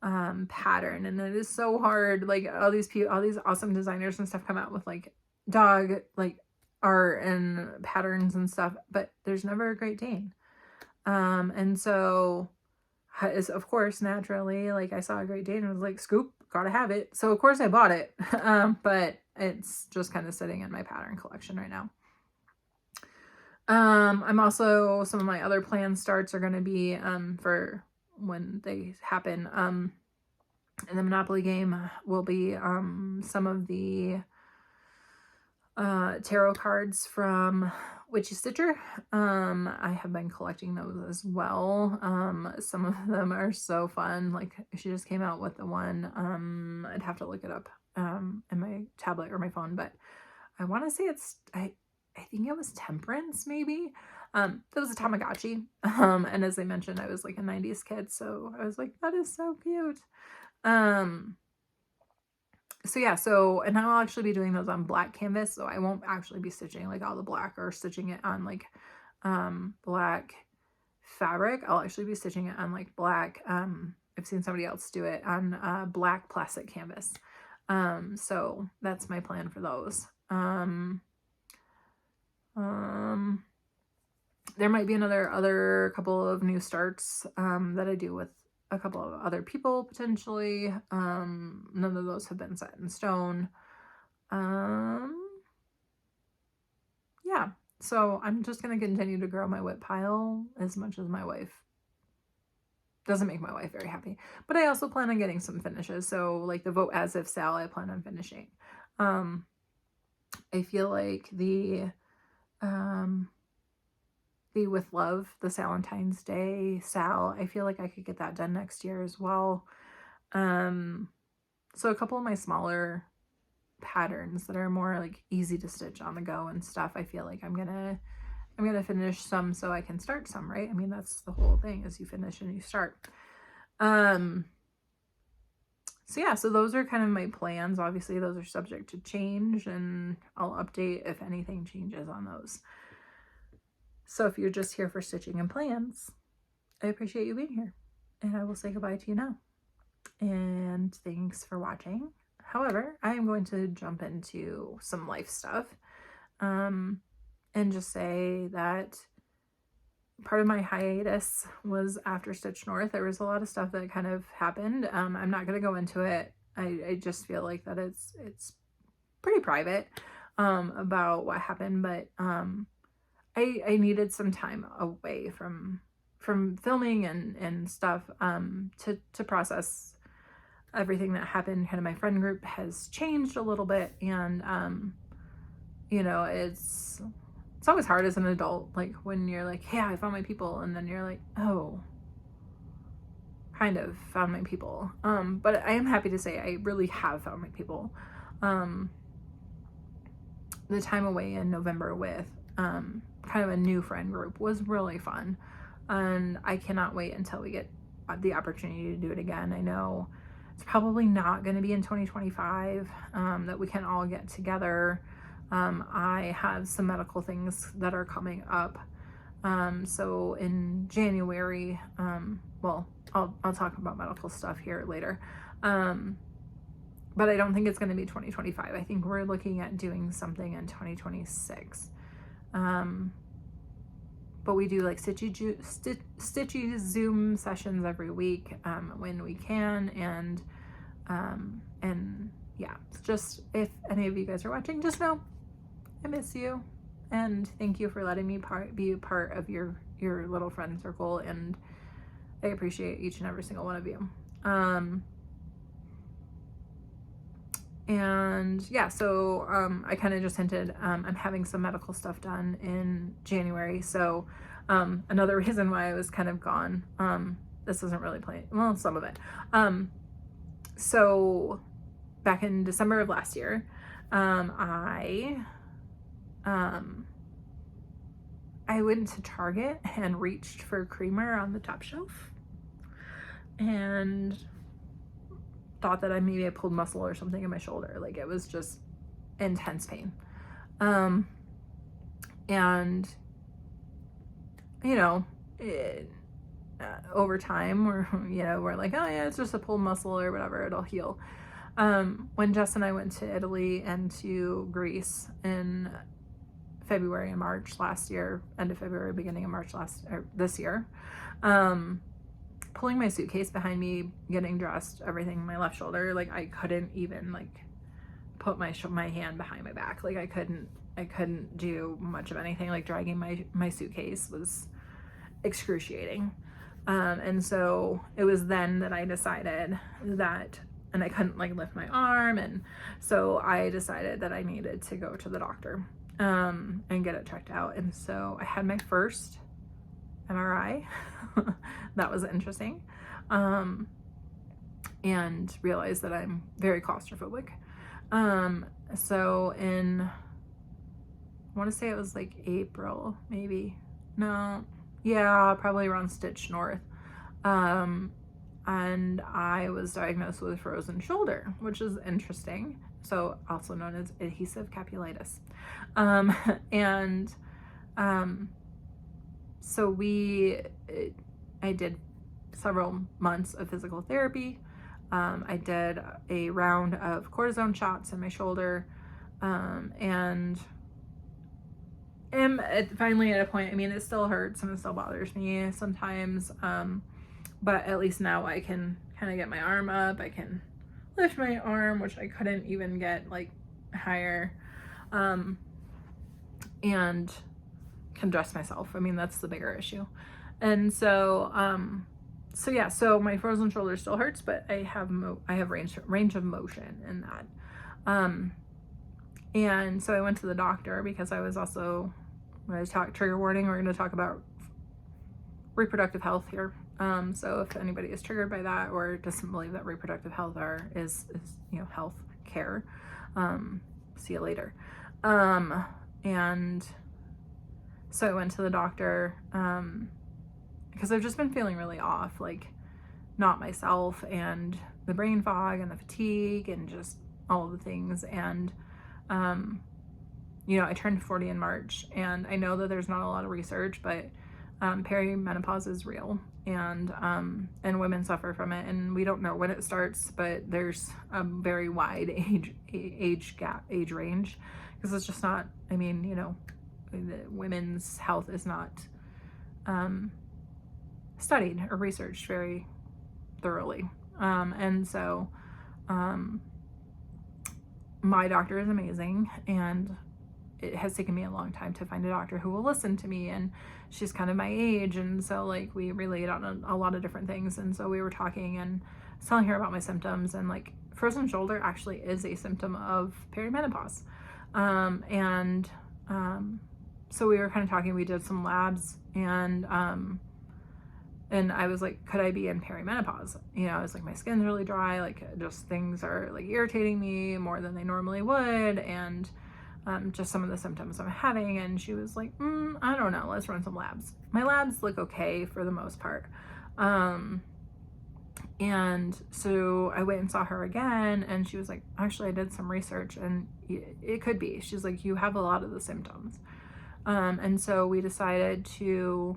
Speaker 1: pattern, and it is so hard. Like all these awesome designers and stuff come out with like dog like art and patterns and stuff, but there's never a Great Dane. And so is of course naturally, like I saw a Great Dane and was like, scoop, gotta have it. So of course I bought it. But it's just kind of sitting in my pattern collection right now. I'm also, some of my other plan starts are going to be for when they happen. In the Monopoly game will be some of the tarot cards from Witchy Stitcher. I have been collecting those as well. Some of them are so fun. Like she just came out with the one, I'd have to look it up in my tablet or my phone, but I want to say it's, I think it was Temperance, maybe. That was a Tamagotchi. And as I mentioned, I was like a 90s kid, so I was like, that is so cute. So yeah, and I'll actually be doing those on black canvas, so I won't actually be stitching like all the black or stitching it on like black fabric. I'll actually be stitching it on like black, I've seen somebody else do it on black plastic canvas. So that's my plan for those. There might be other couple of new starts that I do with a couple of other people potentially. None of those have been set in stone. Yeah, so I'm just gonna continue to grow my WIP pile as much as my wife doesn't make my wife very happy. But I also plan on getting some finishes. So like the Vote As If sale, I plan on finishing. I feel like the With Love, the Valentine's Day sal, I feel like I could get that done next year as well. So a couple of my smaller patterns that are more like easy to stitch on the go and stuff, I feel like I'm gonna finish some so I can start some, right? I mean, that's the whole thing, is you finish and you start. So yeah, so those are kind of my plans. Obviously those are subject to change, and I'll update if anything changes on those. So if you're just here for stitching and plans, I appreciate you being here, and I will say goodbye to you now. And thanks for watching. However, I am going to jump into some life stuff, and just say that part of my hiatus was after Stitch North. There was a lot of stuff that kind of happened. I'm not going to go into it. I just feel like that it's pretty private about what happened, but I needed some time away from filming and stuff to process everything that happened. Kind of my friend group has changed a little bit, and you know, it's always hard as an adult, like when you're like, yeah, I found my people, and then you're like, oh, kind of found my people. But I am happy to say I really have found my people. The time away in November with kind of a new friend group was really fun, and I cannot wait until we get the opportunity to do it again. I know it's probably not going to be in 2025 that we can all get together. I have some medical things that are coming up. So in January, well, I'll talk about medical stuff here later. But I don't think it's going to be 2025. I think we're looking at doing something in 2026. But we do like stitchy Zoom sessions every week, when we can. And yeah, just if any of you guys are watching, just know I miss you, and thank you for letting me be a part of your little friend circle, and I appreciate each and every single one of you. And yeah, so I kind of just hinted, I'm having some medical stuff done in January, so another reason why I was kind of gone. This isn't really playing, well, some of it. So back in December of last year, I went to Target and reached for creamer on the top shelf and thought that maybe I pulled muscle or something in my shoulder. Like, it was just intense pain. And you know, over time we're like, oh yeah, it's just a pulled muscle or whatever, it'll heal. When Jess and I went to Italy and to Greece in February and March last year, end of February, beginning of March this year, pulling my suitcase behind me, getting dressed, everything, my left shoulder, like I couldn't even like put my hand behind my back. Like I couldn't do much of anything. Like dragging my suitcase was excruciating. And so it was then that I decided that, and I couldn't like lift my arm, and so I decided that I needed to go to the doctor and get it checked out. And so I had my first MRI. That was interesting. And realized that I'm very claustrophobic. So in, I want to say it was like April, maybe. No, yeah, probably around Stitch North. And I was diagnosed with frozen shoulder, which is interesting. So also known as adhesive capsulitis. So I did several months of physical therapy. I did a round of cortisone shots in my shoulder, and am finally at a point, I mean, it still hurts and it still bothers me sometimes, but at least now I can kind of get my arm up, I can lift my arm, which I couldn't even get like higher, and can dress myself. I mean, that's the bigger issue. And so so yeah, so my frozen shoulder still hurts, but I have range of motion in that. And so I went to the doctor because I was also, when I talk trigger warning, we're going to talk about reproductive health here. So if anybody is triggered by that or doesn't believe that reproductive health is health care, see you later. And so I went to the doctor because I've just been feeling really off, like not myself, and the brain fog and the fatigue and just all of the things. And I turned 40 in March, and I know that there's not a lot of research, but perimenopause is real, and women suffer from it, and we don't know when it starts, but there's a very wide age range, because it's just not, women's health is not studied or researched very thoroughly. And so my doctor is amazing, and it has taken me a long time to find a doctor who will listen to me, and she's kind of my age, and so like we relate on a lot of different things. And so we were talking and telling her about my symptoms, and like frozen shoulder actually is a symptom of perimenopause. So we were kind of talking, we did some labs, and I was like, could I be in perimenopause? I was like, my skin's really dry, like just things are like irritating me more than they normally would, and just some of the symptoms I'm having. And she was like, I don't know, let's run some labs. My labs look okay for the most part. And so I went and saw her again, and she was like, actually, I did some research, and it could be. She's like, you have a lot of the symptoms. And so we decided to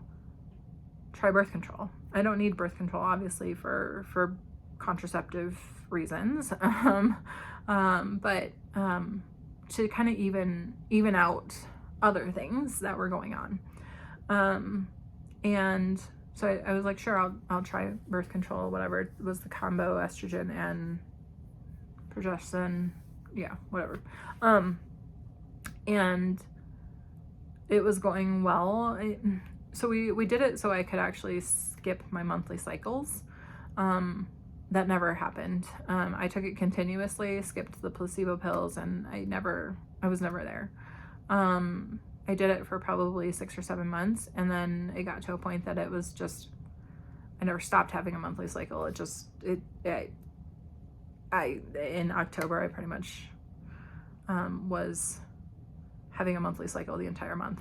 Speaker 1: try birth control. I don't need birth control, obviously, for contraceptive reasons. But to kind of even out other things that were going on. And so I was like, sure, I'll try birth control, whatever. It was the combo estrogen and progestin, yeah, whatever. And it was going well. So we did it so I could actually skip my monthly cycles. That never happened. I took it continuously, skipped the placebo pills, and I was never there. I did it for probably 6 or 7 months, and then it got to a point that it was just, I never stopped having a monthly cycle. In October, I pretty much was having a monthly cycle the entire month.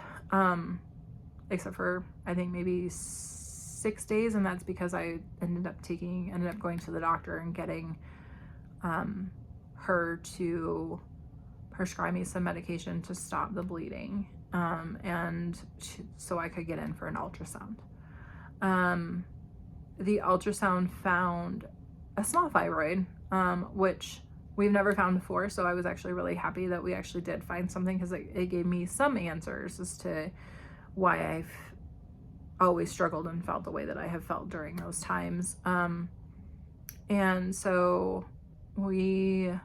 Speaker 1: Except for, I think, maybe 6 days, and that's because I ended up going to the doctor and getting her to prescribe me some medication to stop the bleeding, so I could get in for an ultrasound. The ultrasound found a small fibroid, which we've never found before, so I was actually really happy that we actually did find something, because it gave me some answers as to why I've always struggled and felt the way that I have felt during those times. And so I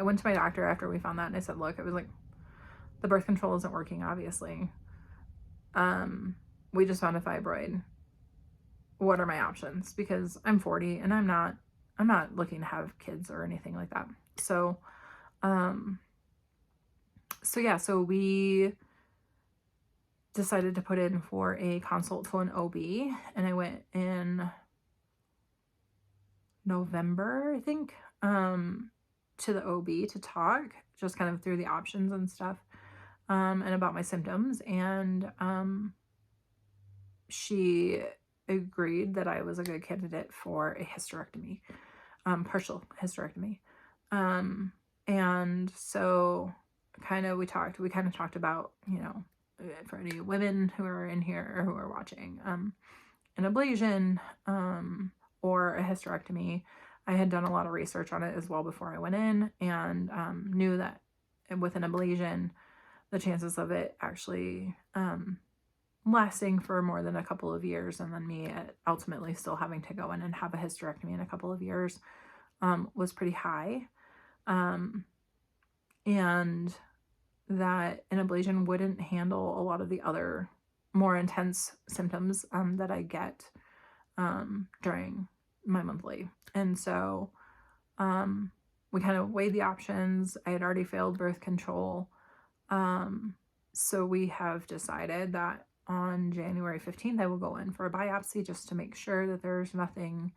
Speaker 1: went to my doctor after we found that, and I said, look, I was like, the birth control isn't working, obviously. We just found a fibroid. What are my options? Because I'm 40 and I'm not looking to have kids or anything like that. So we decided to put in for a consult to an OB, and I went in November, I think, to the OB to talk, just kind of through the options and stuff, and about my symptoms. And she agreed that I was a good candidate for a hysterectomy, partial hysterectomy. And so we kind of talked about, for any women who are in here or who are watching, an ablation or a hysterectomy. I had done a lot of research on it as well before I went in, and knew that with an ablation, the chances of it actually lasting for more than a couple of years, and then me ultimately still having to go in and have a hysterectomy in a couple of years, was pretty high. And that an ablation wouldn't handle a lot of the other more intense symptoms that I get during my monthly. And so we kind of weighed the options. I had already failed birth control. So we have decided that on January 15th, I will go in for a biopsy just to make sure that there's nothing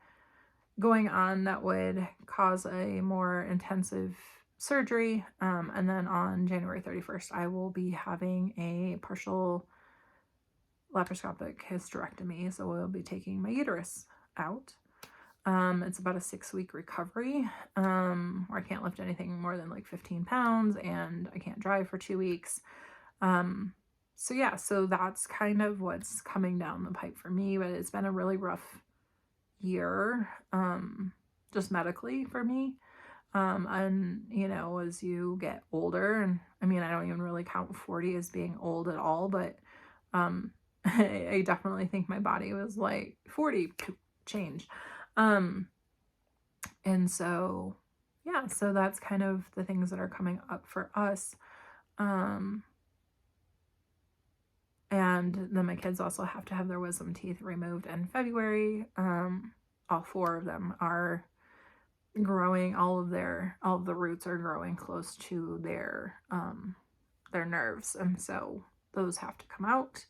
Speaker 1: going on that would cause a more intensive surgery. And then on January 31st, I will be having a partial laparoscopic hysterectomy. So we'll be taking my uterus out. It's about a 6-week recovery, where I can't lift anything more than like 15 pounds and I can't drive for 2 weeks. So yeah, so that's kind of what's coming down the pipe for me, but it's been a really rough year, just medically for me. And you know, as you get older, and I mean, I don't even really count 40 as being old at all, but, I definitely think my body was like 40 change. And so, yeah, so that's kind of the things that are coming up for us. And then my kids also have to have their wisdom teeth removed in February. All 4 of them are growing, all of the roots are growing close to their nerves. And so those have to come out.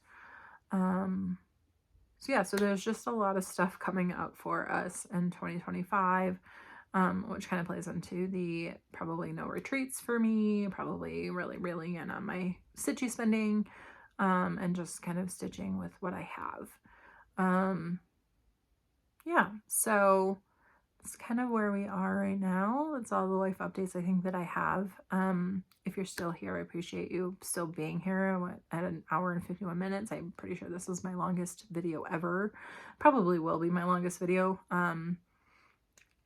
Speaker 1: So yeah, so there's just a lot of stuff coming up for us in 2025, which kind of plays into the probably no retreats for me, probably really reeling in on my stitchy spending, and just kind of stitching with what I have. Yeah, so it's kind of where we are right now. That's all the life updates I think that I have. If you're still here, I appreciate you still being here at an hour and 51 minutes. I'm pretty sure this is my longest video ever. Probably will be my longest video. And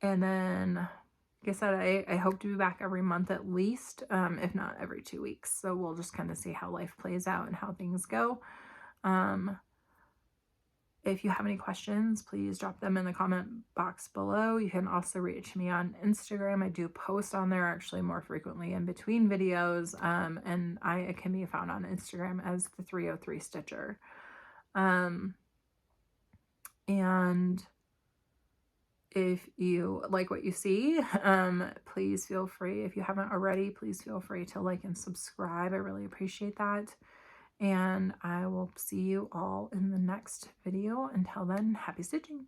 Speaker 1: then, like I said, I hope to be back every month at least, if not every 2 weeks. So we'll just kind of see how life plays out and how things go. If you have any questions, please drop them in the comment box below. You can also reach me on Instagram. I do post on there actually more frequently in between videos. And I can be found on Instagram as the 303 Stitcher. And if you like what you see, please feel free, if you haven't already, please feel free to like and subscribe. I really appreciate that. And I will see you all in the next video. Until then, happy stitching.